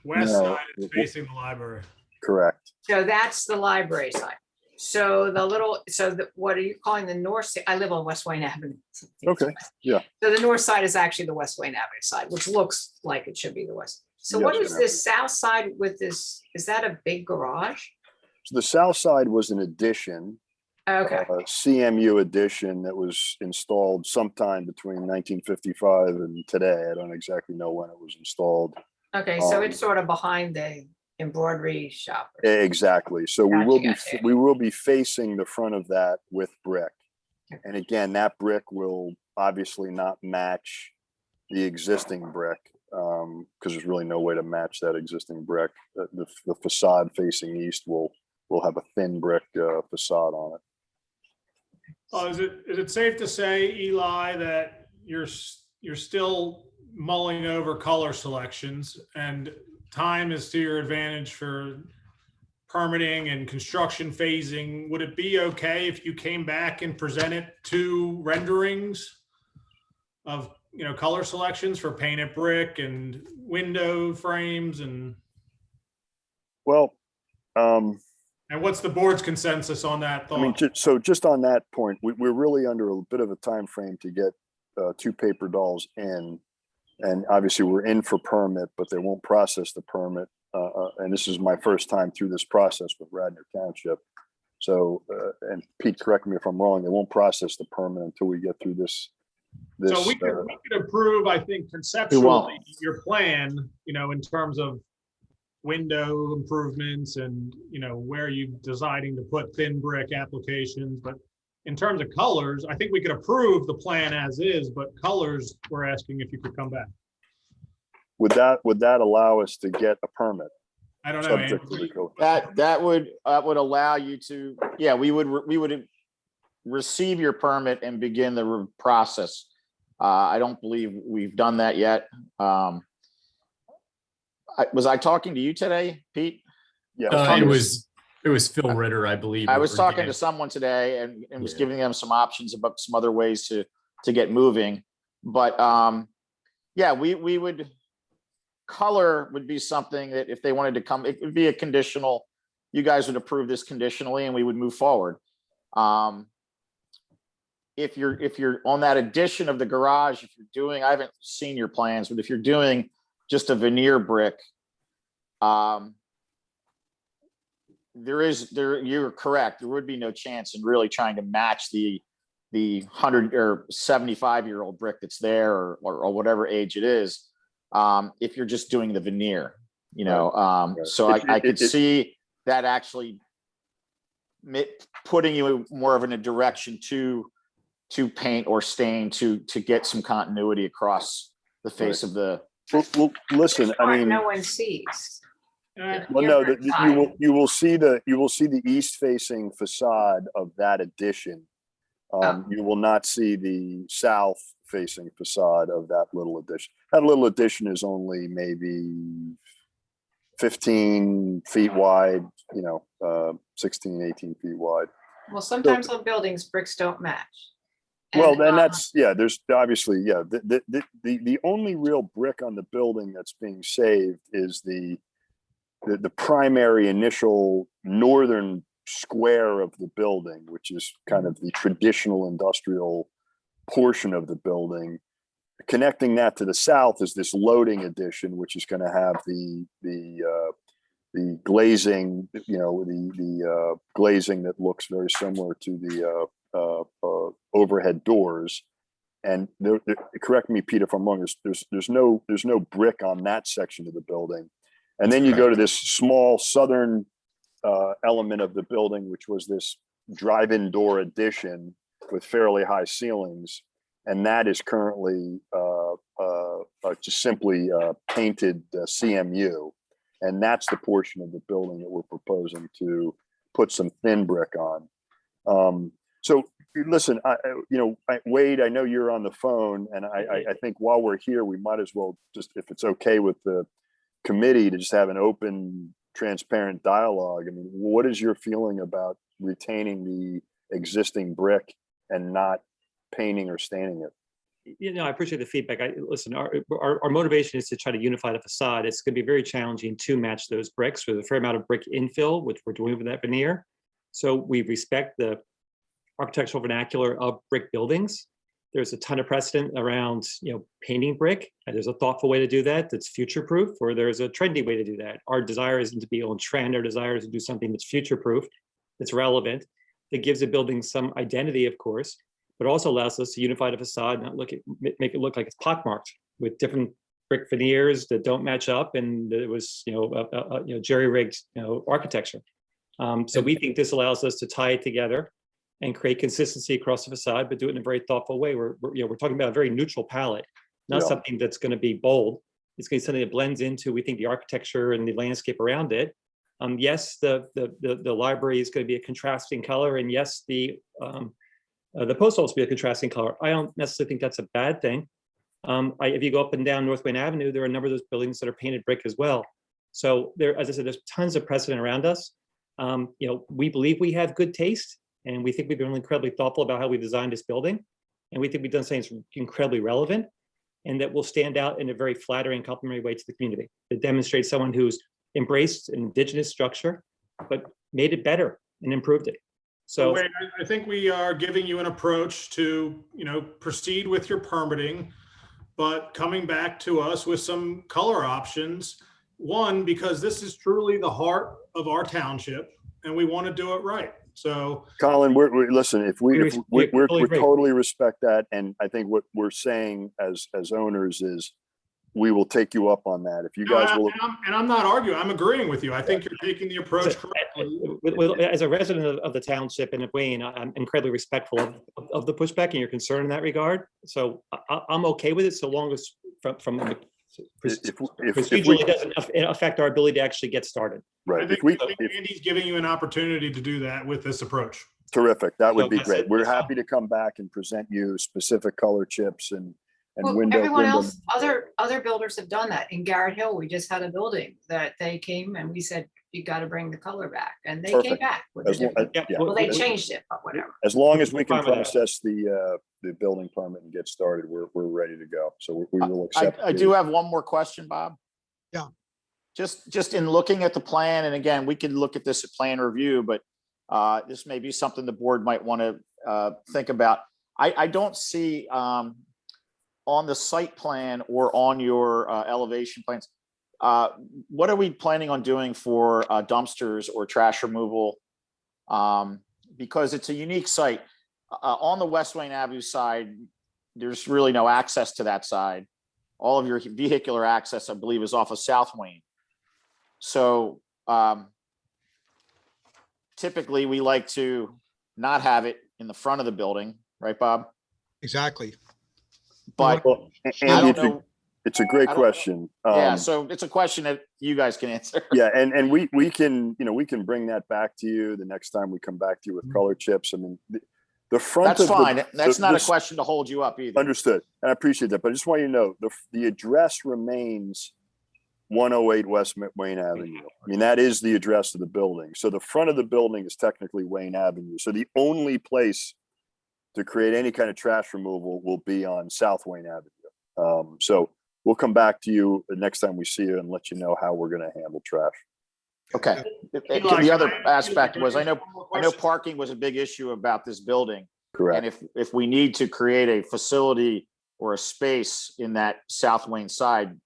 West No. side is facing the library. Correct. So that's the library side. So what are you calling the north side? I live on West Wayne Avenue. Okay, yeah. So the north side is actually the West Wayne Avenue side, which looks like it should be the west. So what Yes, is this south side with this? Is that a big garage? So the south side was an addition, Okay, CMU addition that was installed sometime between 1955 and today. I don't exactly know when it was installed. okay, so it's sort of behind the embroidery shop. Exactly. So Gotcha. we will be facing the front of that with brick. Okay. And again, that brick will obviously not match the existing brick because there's really no way to match that existing brick. The facade facing east will have a thin brick facade on it. Is it safe to say, Eli, that you're still mulling over color selections and time is to your advantage for permitting and construction phasing? Would it be okay if you came back and presented 2 renderings of, color selections for painted brick and window frames and what's the board's consensus on that thought? I mean, just on that point, we're really under a bit of a time frame to get 2 paper dolls in. And obviously we're in for permit, but they won't process the permit. And this is my first time through this process with Radnor Township. So, and Pete, correct me if I'm wrong, they won't process the permit until we get through this. So we could approve, I think, conceptually your plan, in terms of window improvements and, where you're deciding to put thin brick applications. But in terms of colors, I think we could approve the plan as is, but colors, we're asking if you could come back. Would that allow us to get a permit? I don't know. Subject to the code? That would allow you to, we would receive your permit and begin the process. I don't believe we've done that yet. Was I talking to you today, Pete? Yeah. It was Phil Ritter, I believe. I was or talking Dan. to someone today and was Yeah. giving them some options about some other ways to get moving. But we would, color would be something that if they wanted to come, it would be a conditional you guys would approve this conditionally and we would move forward. If you're on that addition of the garage, if you're doing, I haven't seen your plans, but if you're doing just a veneer brick, you're correct. There would be no chance in really trying to match the 100 or 75-year-old brick that's there or whatever age it is. If you're just doing the veneer, so I could see that actually putting you more of in a direction to paint or stain to get some continuity across the face of the. Well, listen, I mean, no one sees. well, no, you will see the east facing facade of that addition. You will not see the south facing facade of that little addition. That little addition is only maybe 15 feet wide, 16, 18 feet wide. Well, sometimes on buildings, bricks don't match. Well, And, then there's obviously, the only real brick on the building that's being saved is the primary initial northern square of the building, which is kind of the traditional industrial portion of the building. Connecting that to the south is this loading addition, which is going to have the glazing, the glazing that looks very similar to the overhead doors. And correct me, Pete, if I'm wrong. There's no brick on that section of the building. And then you go to this small southern element of the building, which was this drive-in door addition with fairly high ceilings, and that is currently just simply painted CMU, and that's the portion of the building that we're proposing to put some thin brick on. So listen, Wade, I know you're on the phone, and I think while we're here, we might as well just, if it's okay with the committee, to just have an open, transparent dialogue. I mean, what is your feeling about retaining the existing brick and not painting or staining it? I appreciate the feedback. Listen, our motivation is to try to unify the facade. It's going to be very challenging to match those bricks with a fair amount of brick infill, which we're doing with that veneer. So we respect the architectural vernacular of brick buildings. There's a ton of precedent around, painting brick. And there's a thoughtful way to do that that's future-proof, or there's a trendy way to do that. Our desire isn't to be on trend. Our desire is to do something that's future-proof, that's relevant, that gives a building some identity, of course, but also allows us to unify the facade, not make it look like it's pockmarked with different brick veneers that don't match up, and it was, jerry-rigged, architecture. So we think this allows us to tie it together and create consistency across the facade, but do it in a very thoughtful way. We're talking about a very neutral palette, not something that's going to be bold. It's going to be something that blends into, we think, the architecture and the landscape around it. Yes, the library is going to be a contrasting color, and yes, the post office will be a contrasting color. I don't necessarily think that's a bad thing. If you go up and down North Wayne Avenue, there are a number of those buildings that are painted brick as well. So there, as I said, there's tons of precedent around us. We believe we have good taste, and we think we've been incredibly thoughtful about how we designed this building. And we think we've done something that's incredibly relevant and that will stand out in a very flattering, complimentary way to the community. That demonstrates someone who's embraced an indigenous structure, but made it better and improved it. So Wade, I think we are giving you an approach to, proceed with your permitting, but coming back to us with some color options. One, because this is truly the heart of our township and we want to do it right. So Colin, listen, if we totally agree. totally respect that. And I think what we're saying as owners is we will take you up on that. If you guys will. And I'm not arguing, I'm agreeing with you. I think you're taking the approach correctly. As a resident of the township and of Wayne, I'm incredibly respectful of the pushback and your concern in that regard. So I'm okay with it, so long as procedurally it doesn't affect our ability to actually get started. Right. I think Andy's giving you an opportunity to do that with this approach. Terrific. That would be great. We're happy to come back and present you specific color chips and everyone else, other builders have done that. In Garrett Hill, we just had a building that they came and we said, you got to bring the color back, and they came back with a different, well, they changed it, but whatever. As long as we can process the building permit and get started, we're ready to go. So we will accept. I do have one more question, Bob. Yeah. just in looking at the plan, and again, we can look at this at plan review, but this may be something the board might want to think about. I don't see on the site plan or on your elevation plans, what are we planning on doing for dumpsters or trash removal? Because it's a unique site. On the West Wayne Avenue side, there's really no access to that side. All of your vehicular access, I believe, is off of South Wayne. So typically we like to not have it in the front of the building, right, Bob? Exactly. But Well, I Andy, don't know. it's a great I don't- question. Yeah, so it's a question that you guys can answer. Yeah, and we can, we can bring that back to you the next time we come back to you with color chips. I mean, the front That's of the- fine. That's not a this- question to hold you up either. Understood. And I appreciate that, but I just want you to know, the address remains 108 West Wayne Avenue. I mean, that is the address of the building. So the front of the building is technically Wayne Avenue. So the only place to create any kind of trash removal will be on South Wayne Avenue. So we'll come back to you the next time we see you and let you know how we're going to handle trash. Okay. Eli, The other can I- aspect was, I know one more question? parking was a big issue about this building. Correct. And if we need to create a facility or a space in that South Wayne side,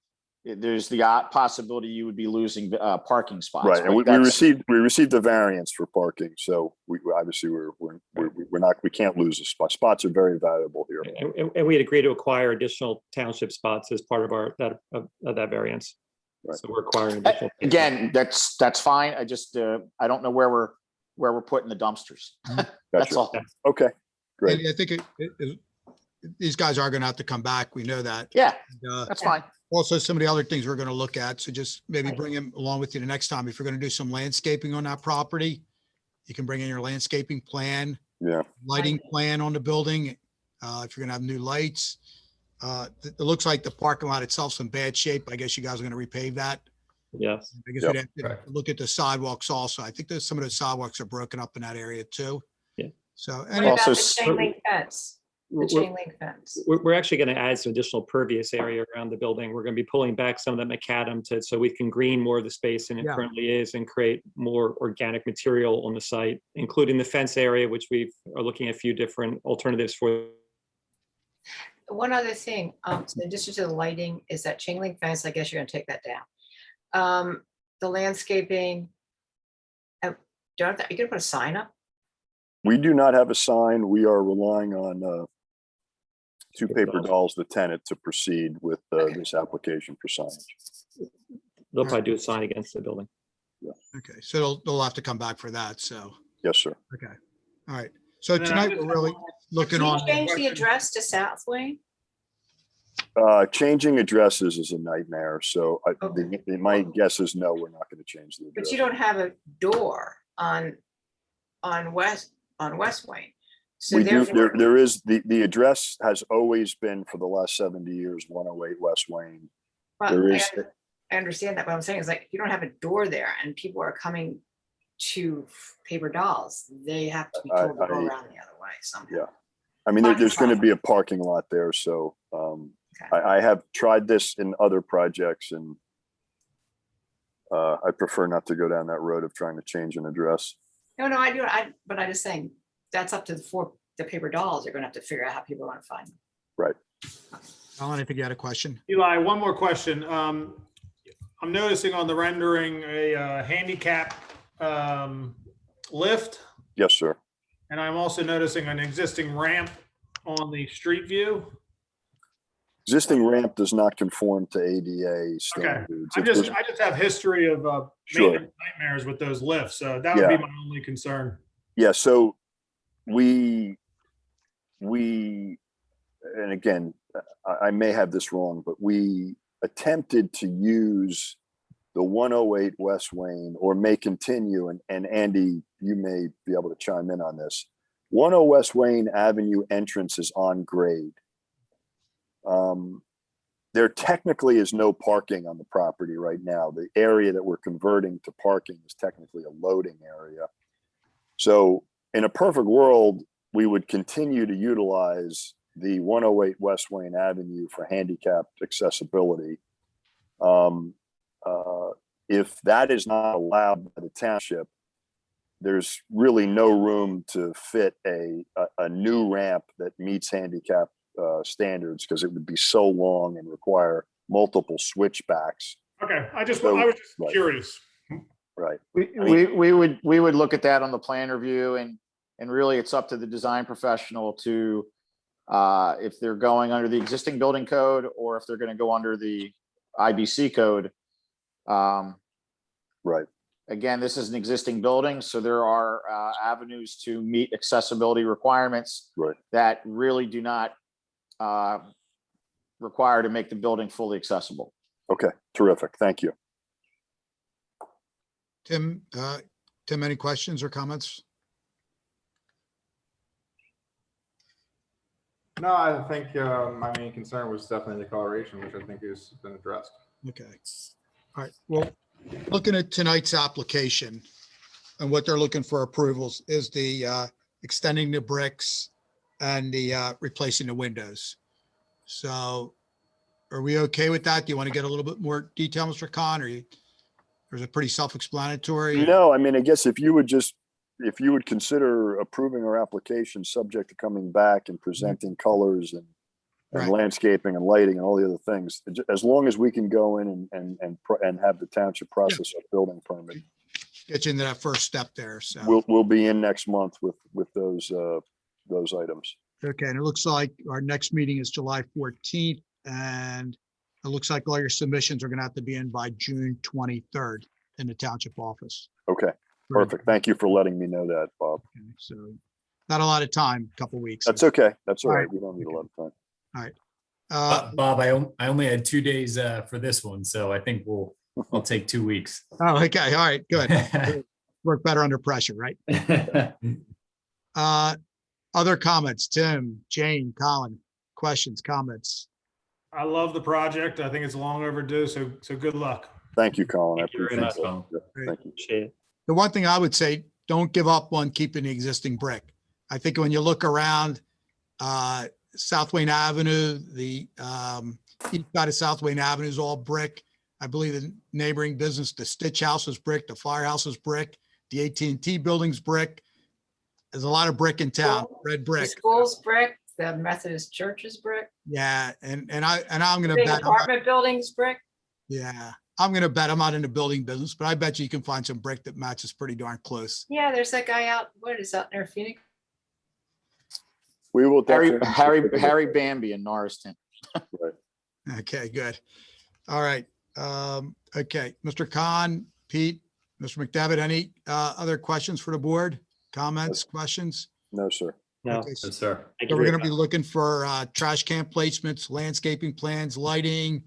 there's the possibility you would be losing parking spots. Right. And but we that's- received a variance for parking. So we obviously we can't lose a spot. Spots are very valuable here. And we had agreed to acquire additional township spots as part of that variance. Right. So we're acquiring additional. Again, that's fine. I just, I don't know where we're putting the dumpsters. That's Gotcha. all. Okay, great. And I think these guys are going to have to come back. We know that. Yeah, And, that's fine. also some of the other things we're going to look at. So just maybe Right. bring him along with you the next time. If you're going to do some landscaping on that property, you can bring in your landscaping plan, Yeah. lighting plan on the building. If you're going to have new lights. It looks like the parking lot itself's in bad shape. I guess you guys are going to repave that. Yes. I guess Yep. we'd have to Correct. look at the sidewalks also. I think there's some of the sidewalks are broken up in that area too. Yeah. So What anyway, Also about the s- chain link fence? The We're- chain link fence. We're actually going to add some additional pervious area around the building. We're going to be pulling back some of that macadam so we can green more of the space than it Yeah. currently is and create more organic material on the site, including the fence area, which we are looking at a few different alternatives for. One other thing, so in addition to the lighting, is that chain link fence, I guess you're gonna take that down. The landscaping. You're gonna put a sign up? We do not have a sign. We are relying on Two Paper Dolls, the tenant, to proceed with this application for signage. They'll probably do a sign against the building. okay, so they'll have to come back for that. So, Yes, sir. okay. All right. So And then I tonight just we're have really one more- looking Can you on, change the question. address to South Wayne? Changing addresses is a nightmare. So Okay. my guess is no, we're not going to change the But address. you don't have a door on West Wayne. So We do, therefore, there is, the address has always been for the last 70 years, 108 West Wayne. well, there is- I understand that, but what I'm saying is like, if you don't have a door there and people are coming to Paper Dolls, they have to be told to go I- around the other way somehow. Yeah. I mean, Parking there's going to spot. be a parking lot there. So Okay. I have tried this in other projects and I prefer not to go down that road of trying to change an address. No, I do, but I'm just saying, that's up to the Paper Dolls. You're gonna have to figure out how people want to find them. Right. Alan, I think you had a question. Eli, one more question. I'm noticing on the rendering a handicap lift, Yes, sir. and I'm also noticing an existing ramp on the street view. Existing ramp does not conform to ADA standards. I just have history of Sure. maintenance nightmares with those lifts, so that would be Yeah. my only concern. Yeah, so we, and again, I may have this wrong, but we attempted to use the 108 West Wayne, or may continue, and Andy, you may be able to chime in on this. 10 West Wayne Avenue entrance is on grade. There technically is no parking on the property right now. The area that we're converting to parking is technically a loading area. So in a perfect world, we would continue to utilize the 108 West Wayne Avenue for handicapped accessibility. if that is not allowed by the township, there's really no room to fit a new ramp that meets handicap standards, because it would be so long and require multiple switchbacks. Okay, I was Right. just curious. Right. We would look at that on the plan review, and really it's up to the design professional to, if they're going under the existing building code or if they're going to go under the IBC code. Right. Again, this is an existing building, so there are avenues to meet accessibility requirements Right. that really do not require to make the building fully accessible. Okay. Terrific. Thank you. Tim, any questions or comments? No, I think my main concern was definitely the coloration, which I think has been addressed. Okay. All right. Well, looking at tonight's application and what they're looking for approvals is the extending the bricks and the replacing the windows. So are we okay with that? Do you want to get a little bit more detail, Mr. Khan, or is it pretty self-explanatory? No, I mean, I guess if you would consider approving our application subject to coming back and presenting colors and Right. landscaping and lighting and all the other things, as long as we can go in and have the township process a building permit, Get you into that first step there. So, we'll be in next month with those items. okay. And it looks like our next meeting is July 14th, and it looks like all your submissions are going to have to be in by June 23rd in the township office. Okay, perfect. Thank you for letting me know that, Bob. Okay, so not a lot of time, a couple weeks. That's okay. That's all All right. right. We don't need a lot of time. Bob, I only had 2 days for this one, so I think I'll take 2 weeks. Oh, okay. All right, good. Work better under pressure, right? Other comments, Tim, Jane, Colin, questions, comments? I love the project. I think it's long overdue, so good luck. Thank you, Colin. I Thank you very appreciate much, that. Colin. Yeah, thank you. Appreciate it. The one thing I would say, don't give up on keeping the existing brick. I think when you look around, South Wayne Avenue, the east side of South Wayne Avenue is all brick. I believe the neighboring business, the Stitch House is brick, the Firehouse is brick, the AT&T building's brick. There's a lot of brick in town, red The brick. school's brick, the Methodist church is brick, Yeah, and I'm gonna big bet, apartment buildings brick. yeah, I'm gonna bet, I'm not in the building business, but I bet you can find some brick that matches pretty darn close. Yeah, there's that guy out, what is out there, Phoenix? We will definitely. Harry Bambi in Norristown. Okay, good. All right. Okay, Mr. Khan, Pete, Mr. McDevitt, any other questions for the board? Comments, questions? No, sir. No, Okay, so Yes, sir. thank so you we're very gonna be much. looking for trash can placements, landscaping plans, lighting,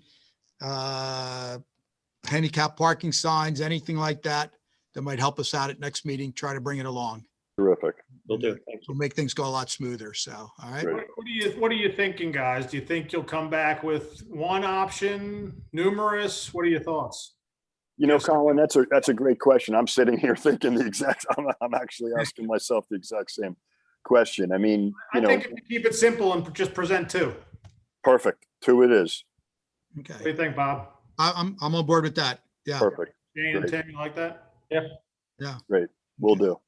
handicap parking signs, anything like that that might help us out at next meeting. Try to bring it along. Terrific. Will do. Thank you. We'll make things go a lot smoother. So, all right. Great. What are you thinking, guys? Do you think you'll come back with one option, numerous? What are your thoughts? You know, Colin, that's a great question. I'm sitting here thinking I'm actually asking myself the exact same question. I mean, I think if you keep it simple and just present two. perfect. 2 it is. What do Okay. you think, Bob? I'm on board with that. Yeah. Perfect. Jane and Great. Tim, you like that? Will do.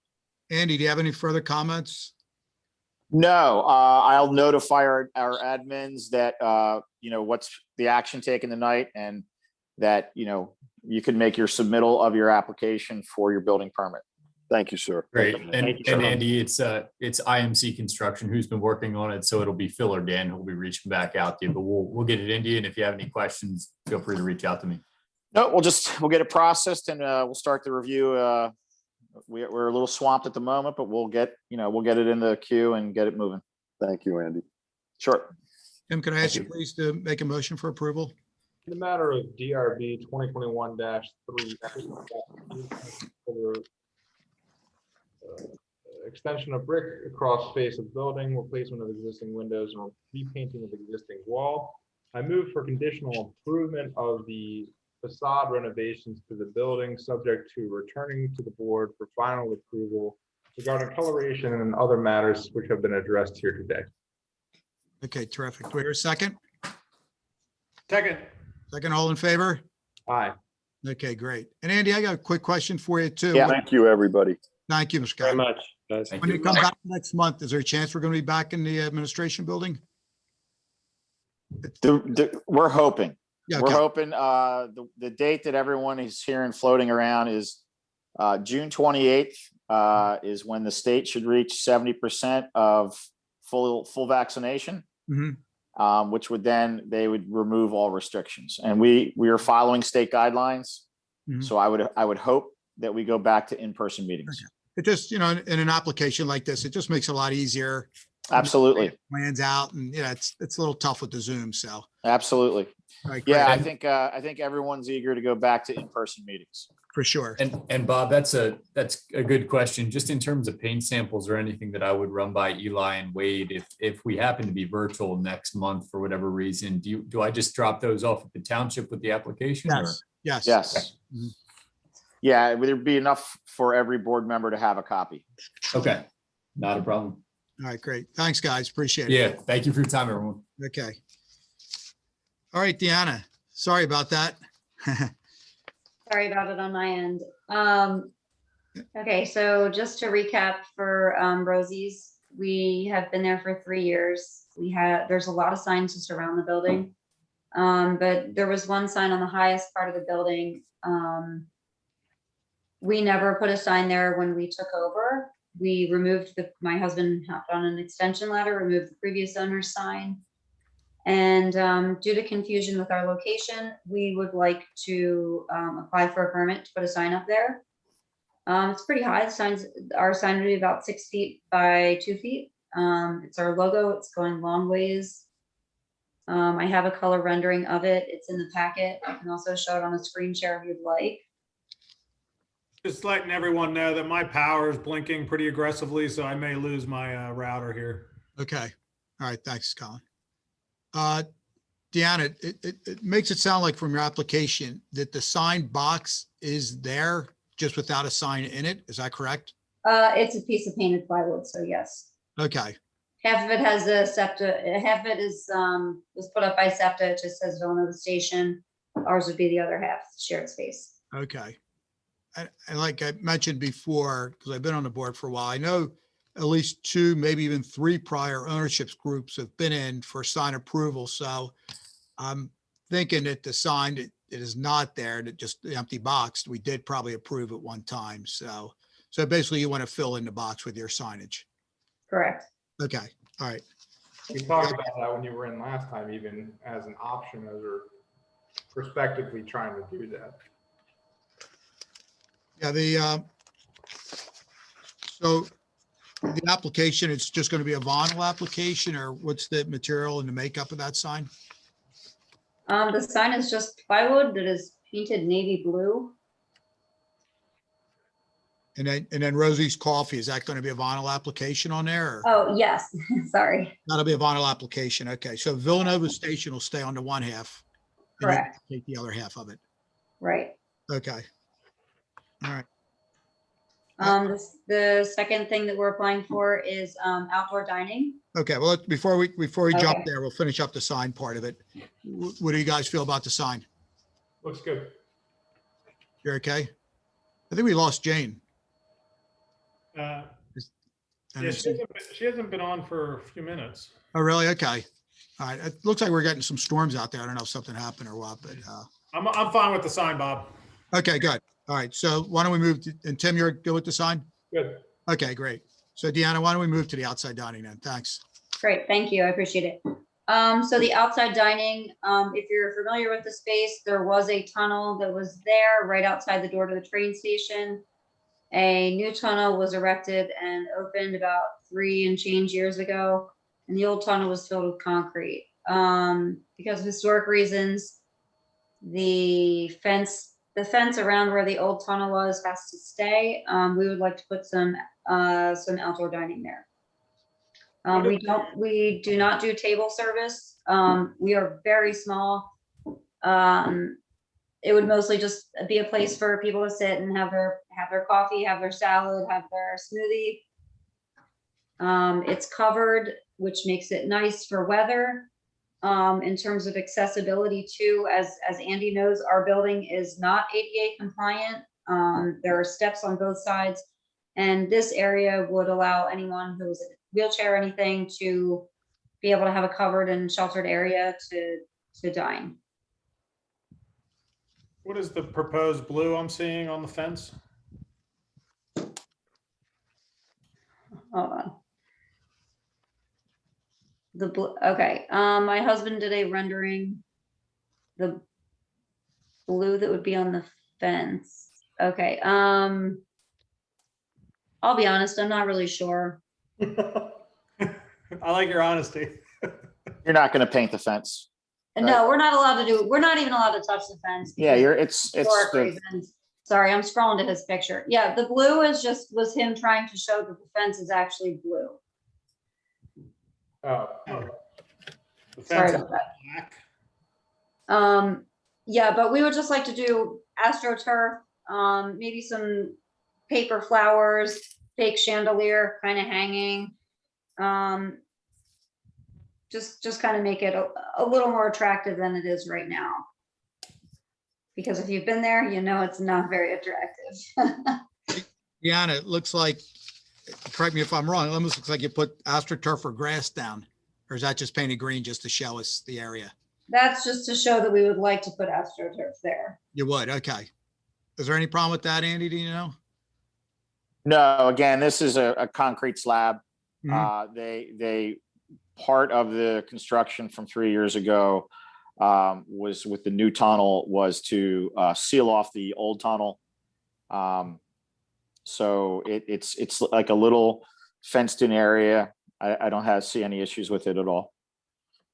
Andy, do you have any further comments? No, I'll notify our admins that, what's the action taken tonight, and that, you can make your submittal of your application for your building permit. Thank you, sir. Great. Thank And you, sir. Andy, it's IMC Construction who's been working on it. So it'll be Phil or Dan who'll be reaching back out to you, but we'll get it into you. And if you have any questions, feel free to reach out to me. No, we'll get it processed, and we'll start the review. We're a little swamped at the moment, but we'll get it in the queue and get it moving. Thank you, Andy. Sure. Tim, can I ask you Thank please to make a motion for approval? In the matter of DRB 2021-3, for extension of brick across face of building, replacement of existing windows, and repainting of existing wall. I move for conditional improvement of the facade renovations to the building, subject to returning to the board for final approval regarding coloration and other matters which have been addressed here today. Okay, terrific. Do we hear a second? Second. Second, all in favor? Aye. Okay, great. And Andy, I got a quick question for you too. Yeah. Thank you, everybody. Thank you, Mr. Very Scott. much, guys. Thank When you. you come back next month, is there a chance we're going to be back in the administration building? We're hoping. Yeah, We're okay. hoping, the date that everyone is hearing floating around is, June 28th, is when the state should reach 70% of full vaccination. Mhm. Which would then, they would remove all restrictions. And we are following state guidelines. Mhm. So I would hope that we go back to in-person meetings. It just, in an application like this, it just makes it a lot easier. Absolutely. Plans out and, it's a little tough with the Zoom, so. Absolutely. All right, Yeah, great. I think everyone's eager to go back to in-person meetings. For sure. And Bob, that's a good question. Just in terms of paint samples or anything that I would run by Eli and Wade, if we happen to be virtual next month for whatever reason, do I just drop those off at the township with the application? or- Yes, yes. Yes. Mhm. Yeah, there'd be enough for every board member to have a copy. Okay, not a problem. All right, great. Thanks, guys. Appreciate it. Yeah, thank you for your time, everyone. Okay. All right, Deanna, sorry about that. Sorry about it on my end. Okay, so just to recap for Rosie's, we have been there for 3 years. There's a lot of signs just around the building. But there was one sign on the highest part of the building. We never put a sign there when we took over. We removed my husband hopped on an extension ladder, removed the previous owner's sign. And due to confusion with our location, we would like to apply for a permit to put a sign up there. It's pretty high. Our sign would be about 6 feet by 2 feet. It's our logo. It's going long ways. I have a color rendering of it. It's in the packet. I can also show it on a screen share if you'd like. Just letting everyone know that my power is blinking pretty aggressively, so I may lose my router here. Okay. All right, thanks, Colin. Deanna, it makes it sound like from your application that the sign box is there just without a sign in it. Is that correct? It's a piece of painted plywood, so yes. Okay. Half of it has a SEPTA, half of it was put up by SEPTA. It just says Villanova Station. Ours would be the other half, shared space. Okay. And like I mentioned before, because I've been on the board for a while, I know at least 2, maybe even 3 prior ownerships groups have been in for sign approval. So I'm thinking that the sign that it is not there, that just the empty box, we did probably approve at one time. So basically you want to fill in the box with your signage. Correct. Okay. All right. We talked about that when you were in last time, even as an option, as we're prospectively trying to do that. Yeah, so the application, it's just going to be a vinyl application, or what's the material and the makeup of that sign? The sign is just plywood that is painted navy blue. And then Rosie's Coffee, is that going to be a vinyl application on there? Or? Oh, yes, sorry. That'll be a vinyl application. Okay, so Villanova Station will stay on the one half. and you Correct. Take the other half of it. Right. Okay. All right. The second thing that we're applying for is outdoor dining. Okay, well, before we jump Okay. there, we'll finish up the sign part of it. What do you guys feel about the sign? Looks good. You're okay? I think we lost Jane. Uh, And yeah, it's- she hasn't been on for a few minutes. Oh, really? Okay. All right. It looks like we're getting some storms out there. I don't know if something happened or what, but, I'm fine with the sign, Bob. okay, good. All right. So why don't we move to, and Tim, you're good with the sign? Good. Okay, great. So Deanna, why don't we move to the outside dining then? Thanks. Great, thank you, I appreciate it. So the outside dining, if you're familiar with the space, there was a tunnel that was there right outside the door to the train station. A new tunnel was erected and opened about 3 and change years ago, and the old tunnel was filled with concrete. Because of historic reasons, the fence around where the old tunnel was has to stay. We would like to put some outdoor dining there. We do not do table service. We are very small. It would mostly just be a place for people to sit and have their coffee, have their salad, have their smoothie. It's covered, which makes it nice for weather. in terms of accessibility too. As Andy knows, our building is not ADA compliant. There are steps on both sides. And this area would allow anyone who's in a wheelchair or anything to be able to have a covered and sheltered area to dine. What is the proposed blue I'm seeing on the fence? Hold on. The blue, okay, my husband did a rendering. The blue that would be on the fence. Okay, I'll be honest, I'm not really sure. I like your honesty. You're not gonna paint the fence. And no, we're not allowed to do, we're not even allowed to touch the fence. Yeah, because historic the- reasons. Sorry, I'm scrolling to his picture. Yeah, the blue was him trying to show that the fence is actually blue. Oh, The Sorry fence is about that. black. Yeah, but we would just like to do AstroTurf, maybe some paper flowers, fake chandelier kind of hanging. Just kind of make it a little more attractive than it is right now. Because if you've been there, you know it's not very attractive. Deanna, it looks like, correct me if I'm wrong, it almost looks like you put AstroTurf or grass down. Or is that just painted green just to show us the area? That's just to show that we would like to put AstroTurf there. You would, okay. Is there any problem with that, Andy? Do you know? No, again, this is a concrete slab. Mhm. They part of the construction from 3 years ago was with the new tunnel was to seal off the old tunnel. So it's like a little fenced in area. I don't see any issues with it at all.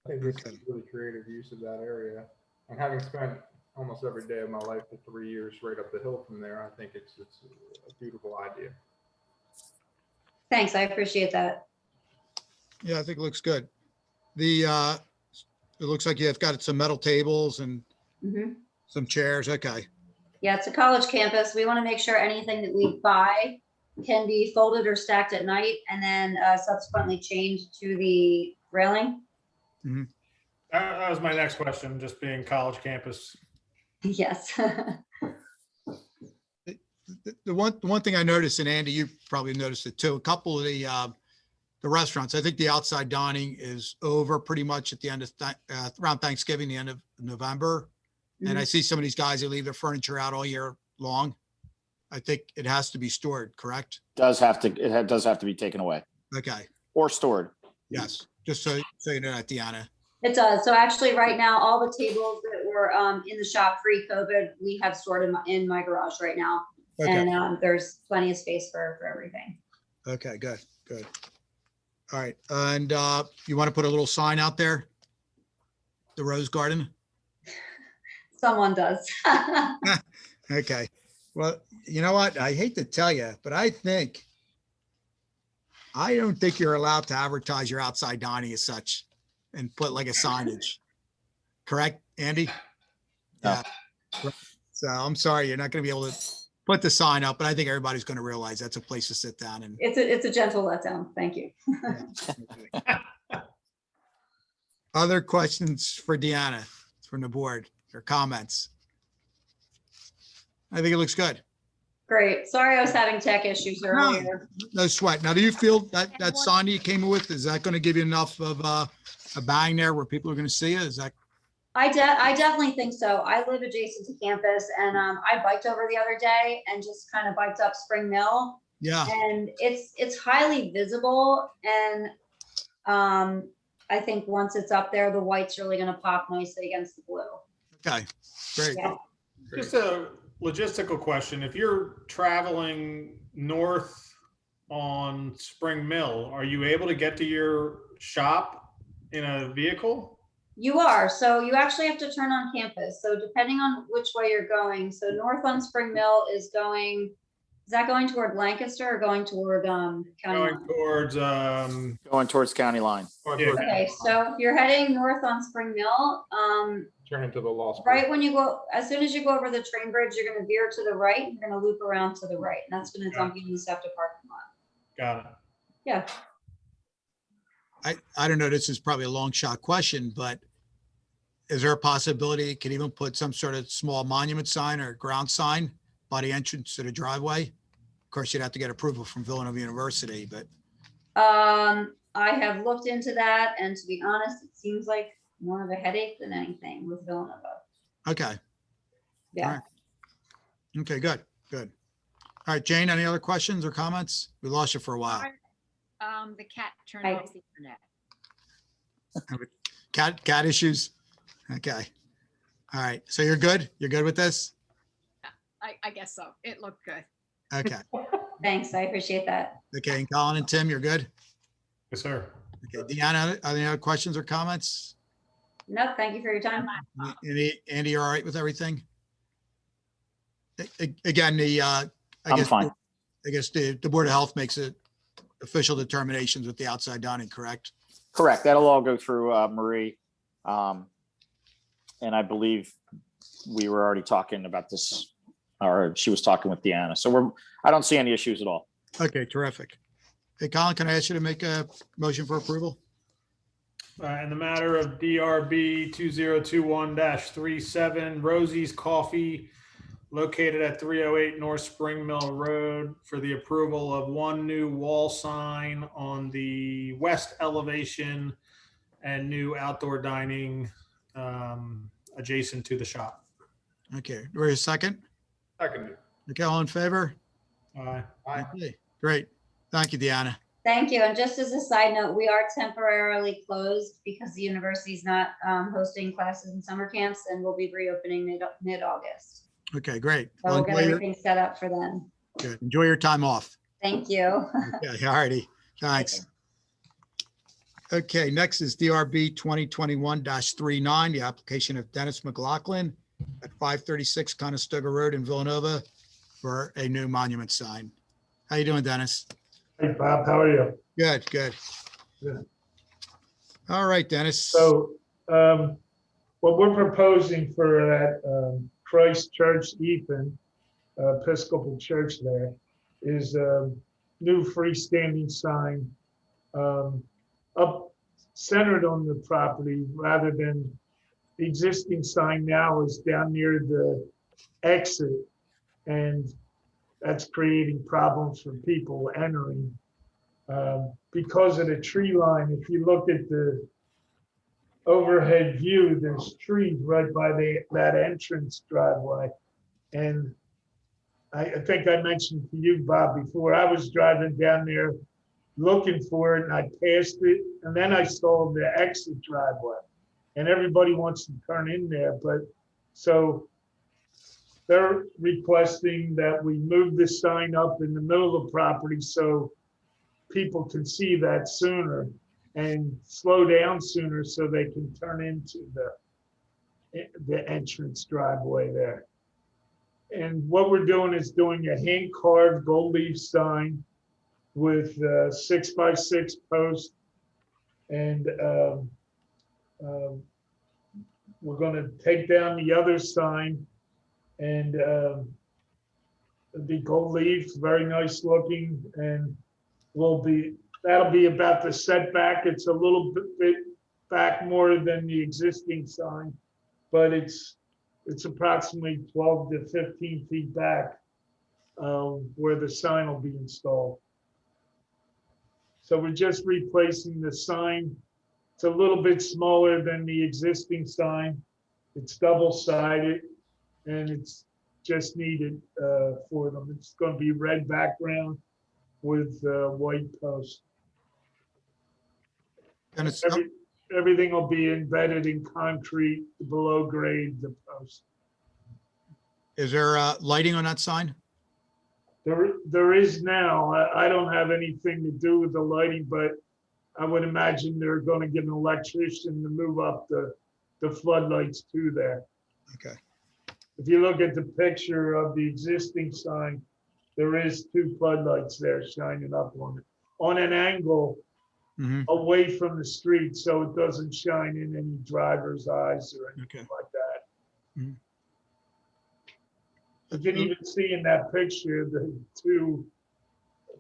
I think this is a really creative use of that area. And having spent almost every day of my life for 3 years right up the hill from there, I think it's a beautiful idea. Thanks, I appreciate that. Yeah, I think it looks good. It looks like you've got some metal tables and Mhm. some chairs. Okay. Yeah, it's a college campus. We want to make sure anything that we buy can be folded or stacked at night and then subsequently changed to the railing. That was my next question, just being college campus. Yes. The one thing I noticed, and Andy, you probably noticed it too, a couple of the restaurants, I think the outside dining is over pretty much at the end of, around Thanksgiving, the end of November. And I see some of these guys that leave their furniture out all year long. I think it has to be stored, correct? It does have to be taken away Okay, or stored. yes, just so you know that, Deanna. It does. So actually right now, all the tables that were in the shop pre-COVID, we have stored in my garage right now. Okay, And there's plenty of space for everything. okay, good. All right, and you want to put a little sign out there? The Rose Garden? Someone does. Okay, well, you know what? I hate to tell you, but I don't think you're allowed to advertise your outside dining as such and put like a signage. Correct, Andy? No. Yeah. So I'm sorry, you're not gonna be able to put the sign up, but I think everybody's gonna realize that's a place to sit down and. It's a gentle letdown. Thank you. Other questions for Deanna from the board or comments? I think it looks good. Great. Sorry, I was having tech issues earlier. No sweat. Now, do you feel that sign that you came with, is that going to give you enough of a bang there where people are going to see it? Is that? I definitely think so. I live adjacent to campus and I biked over the other day and just kind of biked up Spring Mill. Yeah. And it's highly visible. And I think once it's up there, the white's really going to pop nicely against the blue. Okay, great. Yeah. Just a logistical question. If you're traveling north on Spring Mill, are you able to get to your shop in a vehicle? You are. So you actually have to turn on campus. So depending on which way you're going. So north on Spring Mill is that going toward Lancaster or going toward county Going line? towards, Going towards county line. Yeah. Okay, so if you're heading north on Spring Mill, Turn into the law school. right when you go, as soon as you go over the train bridge, you're gonna veer to the right, you're gonna loop around to the right, and that's gonna dump you in the SEPTA parking lot. got it. Yeah, I don't know, this is probably a long shot question, but is there a possibility you could even put some sort of small monument sign or ground sign by the entrance to the driveway? Of course, you'd have to get approval from Villanova University, but I have looked into that, and to be honest, it seems like more of a headache than anything with Villanova. okay. Yeah. Alright. Okay, good, good. All right, Jane, any other questions or comments? We lost you for a while. The cat turned Hi. off the internet. Cat issues? Okay. All right, so you're good? You're good with this? I guess so. It looked good. Okay, Thanks, I appreciate that. okay, and Colin and Tim, you're good? Yes, sir. Okay, Deanna, any other questions or comments? No, thank you for your time. Andy, you all right with everything? Again, I'm fine. I guess the Board of Health makes it official determinations with the outside dining, correct? Correct. That'll all go through Marie. And I believe we were already talking about this, or she was talking with Deanna. So I don't see any issues at all. Okay, terrific. Hey, Colin, can I ask you to make a motion for approval? In the matter of DRB 2021-37, Rosie's Coffee located at 308 North Spring Mill Road for the approval of one new wall sign on the west elevation and new outdoor dining adjacent to the shop. Okay, where's a second? Second. Okay, all in favor? Aye. Okay, great. Thank you, Deanna. Thank you. And just as a side note, we are temporarily closed because the university's not hosting classes and summer camps, and we'll be reopening mid-August. Okay, great. So Well, we'll get everything set up for then. good. Enjoy your time off. Thank you. Okay, all righty. Thanks. Okay, next is DRB 2021-39, the application of Dennis McLaughlin at 536 Conestoga Road in Villanova for a new monument sign. How you doing, Dennis? Hey, Bob, how are you? Good, good. Good. All right, Dennis. So what we're proposing for that Christ Church Ethan, Episcopal Church there, is a new freestanding sign up centered on the property rather than the existing sign now is down near the exit, and that's creating problems for people entering. Because of the tree line, if you look at the overhead view, there's trees right by that entrance driveway. And I think I mentioned to you, Bob, before, I was driving down there looking for it, and I passed it, and then I saw the exit driveway. And everybody wants to turn in there, but so they're requesting that we move the sign up in the middle of the property so people can see that sooner and slow down sooner so they can turn into the entrance driveway there. And what we're doing is doing a hand carved gold leaf sign with 6x6 posts, and we're going to take down the other sign, and the gold leaf, very nice looking, and that'll be about the setback. It's a little bit back more than the existing sign, but it's approximately 12 to 15 feet back where the sign will be installed. So we're just replacing the sign. It's a little bit smaller than the existing sign. It's double-sided, and it's just needed for them. It's going to be red background with white posts. And it's, Everything will be embedded in concrete below grade the post. is there lighting on that sign? There is now. I don't have anything to do with the lighting, but I would imagine they're going to get an electrician to move up the floodlights to there. Okay. If you look at the picture of the existing sign, there is 2 floodlights there shining up on it, on an angle away from the street, so it doesn't shine in any driver's eyes or anything like that. You can even see in that picture the 2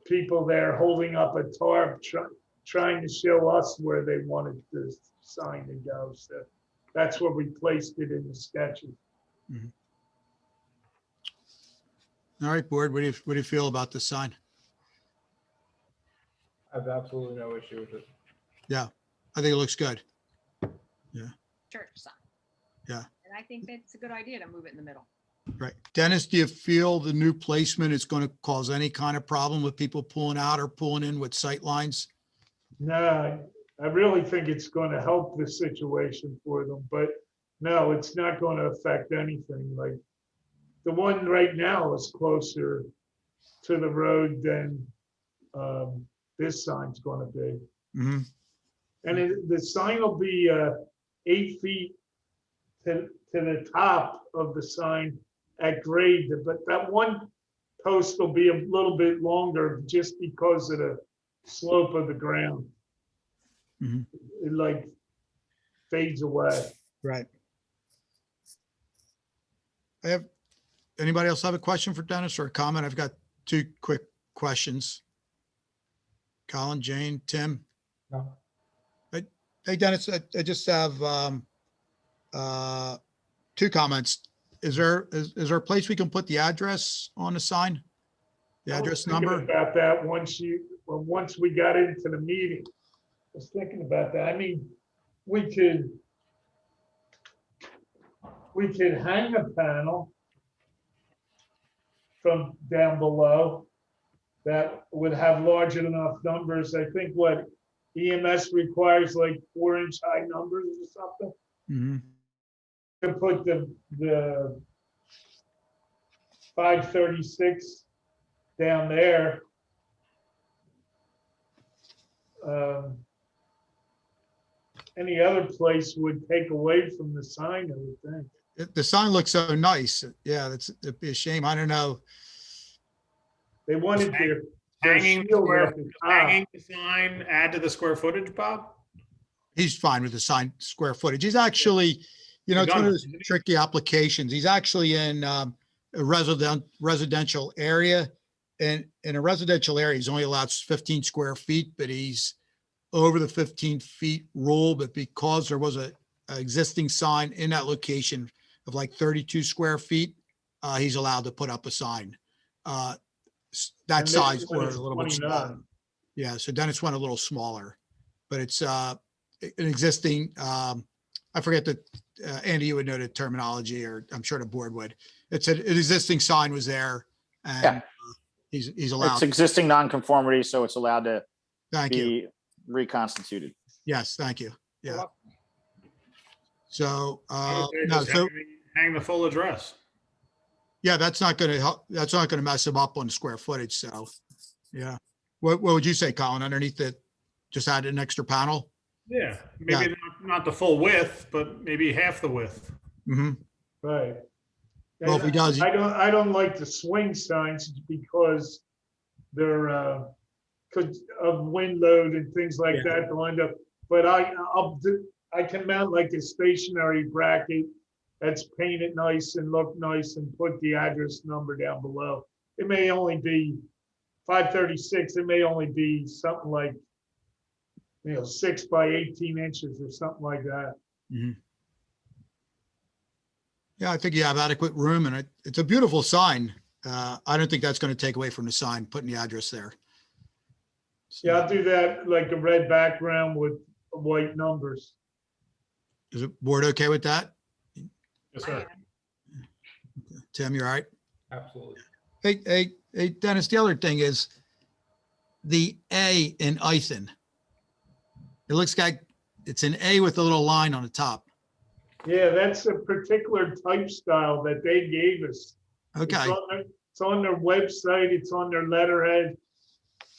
people there holding up a tarp trying to show us where they wanted the sign to go. So that's where we placed it in the sketches. All right, board, what do you feel about the sign? I have absolutely no issue with it. Yeah, I think it looks good. Church sign. Yeah. And I think that's a good idea to move it in the middle. Right. Dennis, do you feel the new placement is going to cause any kind of problem with people pulling out or pulling in with sight lines? No, I really think it's going to help the situation for them, but no, it's not going to affect anything. Like the one right now is closer to the road than this sign's going to be. Mm-hmm. And the sign will be 8 feet to the top of the sign at grade, but that one post will be a little bit longer just because of the slope of the ground. Mm-hmm. It like fades away. Right. Anybody else have a question for Dennis or a comment? I've got 2 quick questions. Colin, Jane, Tim. No. Hey, Dennis, I just have 2 comments. Is there a place we can put the address on the sign? The I was address thinking number? about that once we got into the meeting. I was thinking about that. I mean, we could hang a panel from down below that would have large enough numbers. I think what EMS requires like 4-inch high numbers or something. Mm-hmm. To put the 536 down there. Any other place would take away from the sign, I would think. The sign looks so nice. Yeah, it'd be a shame. I don't know. They wanted their Hanging the shield square, at the top. hanging the sign, add to the square footage, Bob? He's fine with the sign square footage. He's actually, it's one of those tricky applications. He's actually in a residential area. And in a residential area, he's only allowed 15 square feet, but he's over the 15 feet rule. But because there was a existing sign in that location of like 32 square feet, he's allowed to put up a sign. That And this size one or is a little bit 29. smaller. Yeah, so Dennis went a little smaller, but it's an existing, I forget the, Andy, you would know the terminology, or I'm sure the board would. It's an existing sign was there and Yeah. he's allowed. It's existing nonconformity, so it's allowed to Thank you. be reconstituted. Yes, thank you. Yeah. So, I would say no, just so, hang the full address. yeah, that's not gonna help. That's not gonna mess him up on square footage. So, yeah. What would you say, Colin? Underneath it, just add an extra panel? Yeah, maybe not the full width, but maybe half the width. Mm-hmm. Right. Well, if he does, I don't like the swing signs because they're because of wind load and things like that. They'll end up, but I can mount like a stationary bracket that's painted nice and look nice and put the address number down below. It may only be 536. It may only be something like 6 by 18 inches or something like that. mm-hmm. Yeah, I think you have adequate room and it's a beautiful sign. I don't think that's going to take away from the sign, putting the address there. So, Yeah, I'll do that like a red background with white numbers. is the board okay with that? Yes, sir. Tim, you all right? Absolutely. Hey, Dennis, the other thing is the A in Ethan. It looks like it's an A with a little line on the top. Yeah, that's a particular type style that they gave us. Okay, It's on their website, it's on their letterhead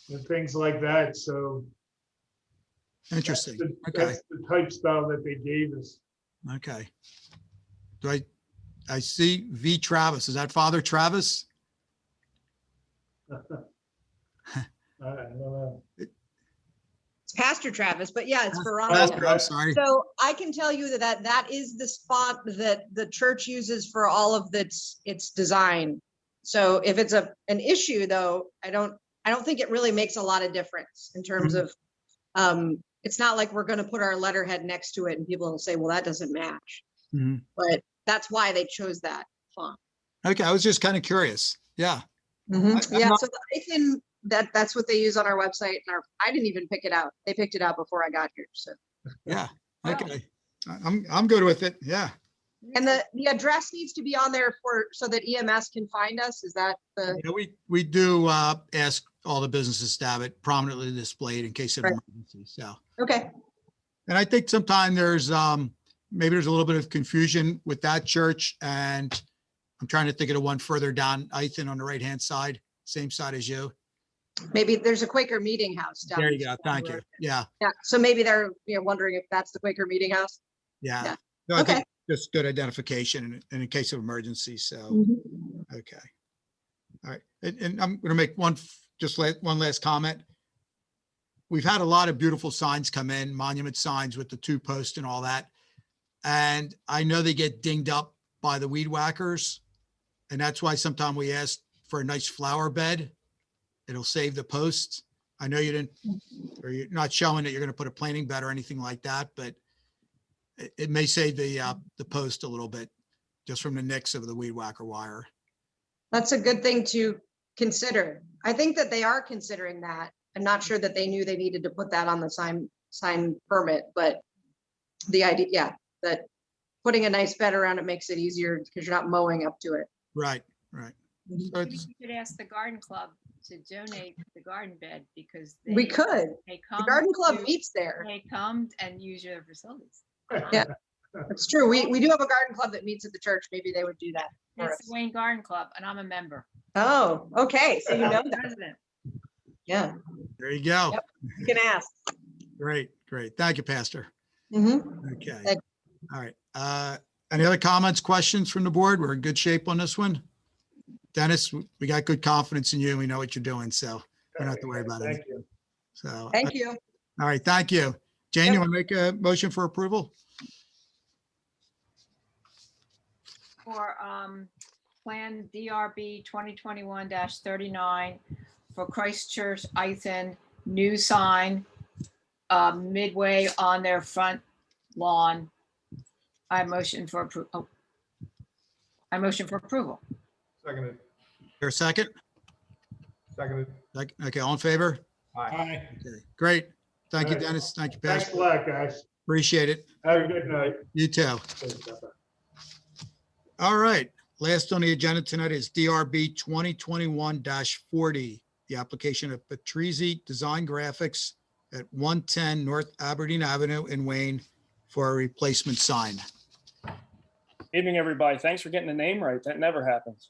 and things like that, so. interesting. Okay, That's the type style that they gave us. okay. Do I see V Travis. Is that Father Travis? I don't know. It's Pastor Travis, but yeah, it's Pastor, Veronica. I'm sorry. So I can tell you that is the spot that the church uses for all of its design. So if it's an issue though, I don't think it really makes a lot of difference in terms of it's not like we're gonna put our letterhead next to it and people will say, well, that doesn't match. Mhm. But that's why they chose that font. Okay, I was just kind of curious. Yeah. Mhm. I'm Yeah, not- so that's what they use on our website and I didn't even pick it out. They picked it out before I got here, so. Yeah, okay. I'm good with it. Yeah. And the address needs to be on there so that EMS can find us. Is that the, Yeah, we do ask all the businesses to have it prominently displayed in case of Right. emergency, so. okay, And I think sometime there's, maybe there's a little bit of confusion with that church, and I'm trying to think of the one further down, Ethan, on the right-hand side, same side as you. maybe there's a Quaker Meeting House down. There you go. Thank you. Yeah, Yeah, so maybe they're, wondering if that's the Quaker Meeting House. yeah. Yeah. No, I think Okay. just good identification in case of emergency, so, Mhm. okay. All right, and I'm gonna make one last comment. We've had a lot of beautiful signs come in, monument signs with the 2 posts and all that. And I know they get dinged up by the weed whackers. And that's why sometimes we ask for a nice flower bed. It'll save the posts. I know you didn't, or you're not showing that you're gonna put a planting bed or anything like that, but it may save the post a little bit just from the nicks of the weed whacker wire. That's a good thing to consider. I think that they are considering that. I'm not sure that they knew they needed to put that on the sign permit, but the idea, yeah, that putting a nice bed around it makes it easier because you're not mowing up to it. Right, right. So Maybe it's- you could ask the garden club to donate the garden bed because We they could. they The come. garden club to- meets there. They come and use your facilities. Yeah, that's true. We do have a garden club that meets at the church. Maybe they would do that for It's us. the Wayne Garden Club and I'm a member. Oh, okay. So you know I'm the that. president. Yeah, There you go. Yep. you can ask. Great, great. Thank you, Pastor. Mhm. Okay. Thank- All right. Any other comments, questions from the board? We're in good shape on this one. Dennis, we got good confidence in you. We know what you're doing, so we don't have to worry about it. Thank you. So, Thank you. all right, thank you. Jane, you Yep. want to make a motion for approval? For Plan DRB 2021-39 for Christchurch Ithan, new sign midway on their front lawn. I motion for approval. I motion for approval. Seconded. Here, a second? Seconded. Okay, all in favor? Aye. Okay, great. Thank you, All right. Dennis. Thank you, Thanks Pastor. a lot, guys. Appreciate it. Have a good night. You too. All right, last on the agenda tonight is DRB 2021-40, the application of Patrizzi Design Graphics at 110 North Aberdeen Avenue in Wayne for a replacement sign. Evening, everybody. Thanks for getting the name right. That never happens.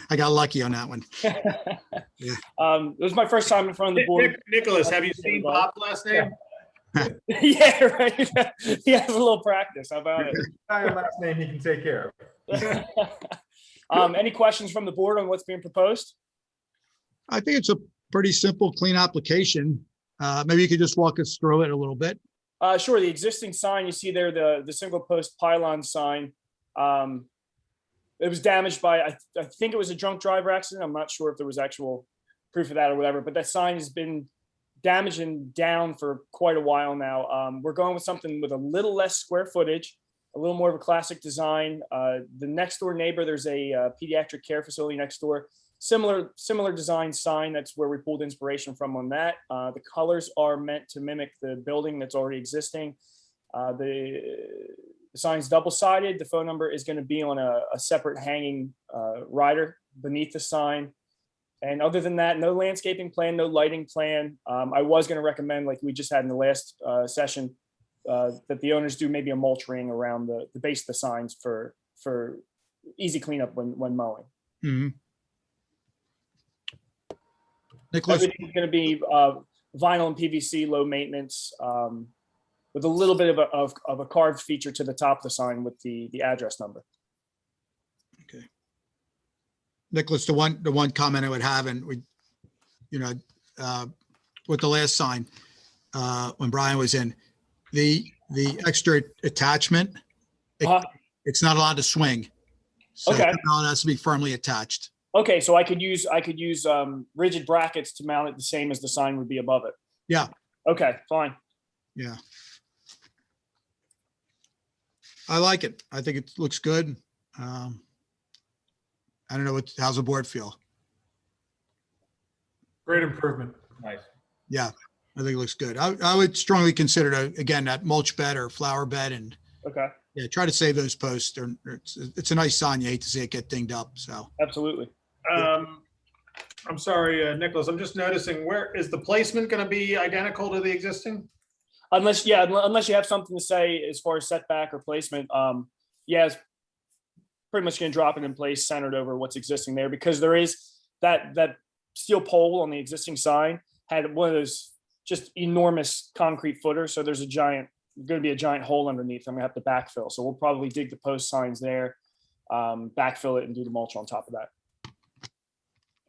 I got lucky on that one. It was my first time in front of the board. Nicholas, have you seen Bob's last name? Yeah, right. He has a little practice. How about it? Last name he can take care of. Any questions from the board on what's being proposed? I think it's a pretty simple, clean application. Maybe you could just walk us through it a little bit. Sure. The existing sign you see there, the single post pylon sign, it was damaged by, I think it was a drunk driver accident. I'm not sure if there was actual proof of that or whatever, but that sign has been damaged and down for quite a while now. We're going with something with a little less square footage, a little more of a classic design. The next door neighbor, there's a pediatric care facility next door. Similar design sign. That's where we pulled inspiration from on that. The colors are meant to mimic the building that's already existing. The sign's double-sided. The phone number is going to be on a separate hanging rider beneath the sign. And other than that, no landscaping plan, no lighting plan. I was going to recommend, like we just had in the last session, that the owners do maybe a mulch ring around the base of the signs for easy cleanup when mowing. Mhm. Nicholas, Everything's going to be vinyl and PVC, low maintenance, with a little bit of a carved feature to the top of the sign with the address number. Nicholas, the one comment I would have, and we, with the last sign, when Brian was in, the extra attachment, it's not allowed to swing. So Okay. it has to be firmly attached. Okay, so I could use rigid brackets to mount it the same as the sign would be above it. Yeah. Okay, fine. Yeah. I like it. I think it looks good. I don't know how's the board feel? Great improvement. Nice. Yeah, I think it looks good. I would strongly consider, again, that mulch bed or flower bed, and Okay, yeah, try to save those posts. It's a nice sign. You hate to see it get dinged up, so. absolutely. I'm sorry, Nicholas, I'm just noticing, where is the placement going to be identical to the existing? Unless, yeah, unless you have something to say as far as setback or placement, yeah, it's pretty much gonna drop it in place centered over what's existing there, because there is that steel pole on the existing sign had one of those just enormous concrete footers, so there's gonna be a giant hole underneath. I'm gonna have to backfill, so we'll probably dig the post signs there, backfill it and do the mulch on top of that.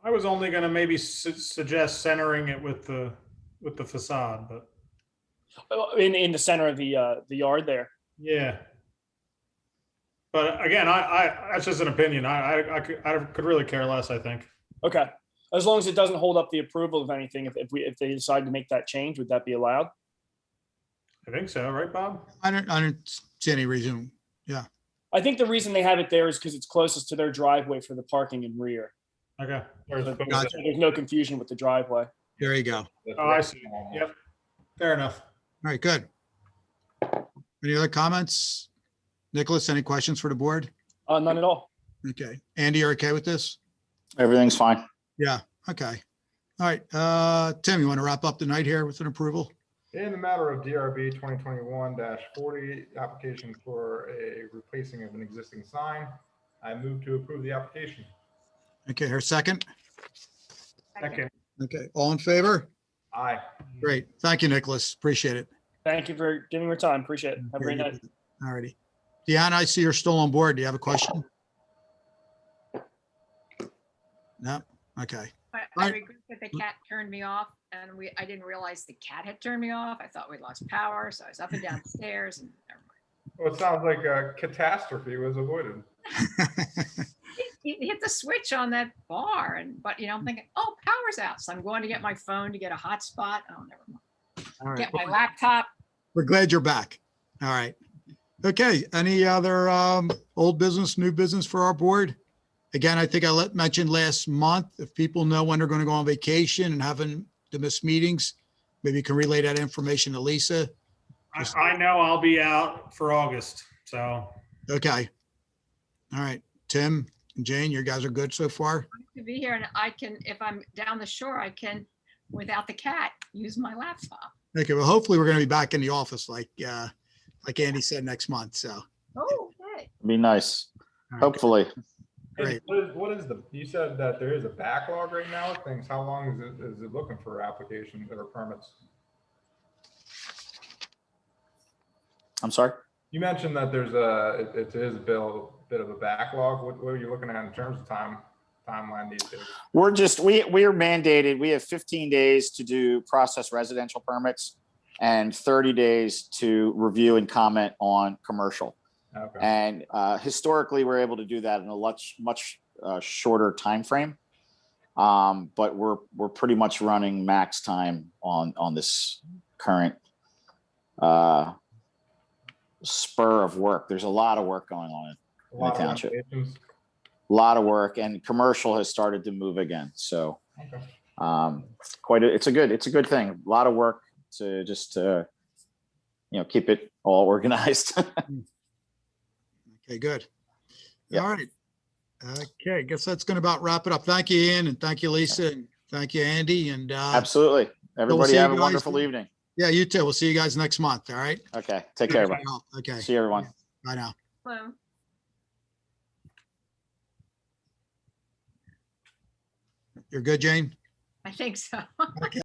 I was only going to maybe suggest centering it with the facade, but In the center of the yard there. yeah. But again, that's just an opinion. I could really care less, I think. Okay, as long as it doesn't hold up the approval of anything, if they decide to make that change, would that be allowed? I think so, right, Bob? I don't see any reason. Yeah. I think the reason they have it there is because it's closest to their driveway for the parking and rear. Okay. Gotcha. There's no confusion with the driveway. There you go. Oh, I see. Yep. Fair enough. All right, good. Any other comments? Nicholas, any questions for the board? None at all. Okay. Andy, you're okay with this? Everything's fine. Yeah, okay. All right, Tim, you want to wrap up the night here with an approval? In the matter of DRB 2021-40, application for a replacing of an existing sign, I move to approve the application. Okay, her second? Second. Okay, all in favor? Aye. Great. Thank you, Nicholas. Appreciate it. Thank you for giving your time. Appreciate it. Have a great night. All righty. Deanna, I see you're still on board. Do you have a question? No? Okay. I Right. regret that the cat turned me off, and I didn't realize the cat had turned me off. I thought we'd lost power, so I was up and down stairs and never mind. Well, it sounds like a catastrophe was avoided. He hit the switch on that bar, but I'm thinking, oh, power's out. So I'm going to get my phone to get a hotspot. Oh, never mind. All right. Get my laptop. We're glad you're back. All right. Okay, any other old business, new business for our board? Again, I think I mentioned last month, if people know when they're going to go on vacation and having to miss meetings, maybe you can relay that information to Lisa. I know I'll be out for August, so. Okay. All right, Tim and Jane, you guys are good so far? To be here, and I can, if I'm down the shore, I can, without the cat, use my laptop. Okay, well, hopefully we're going to be back in the office like Andy said next month, so. Oh, okay. Be nice. All right, Hopefully. Great. What is you said that there is a backlog right now with things. How long is it looking for applications or permits? I'm sorry. You mentioned that there's it is a bit of a backlog. What are you looking at in terms of timeline these days? We're mandated. We have 15 days to process residential permits and 30 days to review and comment on commercial. Okay. And historically, we're able to do that in a much shorter time frame. But we're pretty much running max time on this current spur of work. There's a lot of work going on in the township. A lot of work, and commercial has started to move again. So Okay. it's a good thing. A lot of work to just keep it all organized. Okay, good. Yeah. All right. Okay, I guess that's going to about wrap it up. Thank you, Ian, and thank you, Lisa, and thank you, Andy, and Absolutely. Everybody see have you a guys. wonderful evening. yeah, you too. We'll see you guys next month, all right? Okay. Take care, everybody. Okay, See you, everyone. bye now. Hello. You're good, Jane? I think so. Okay.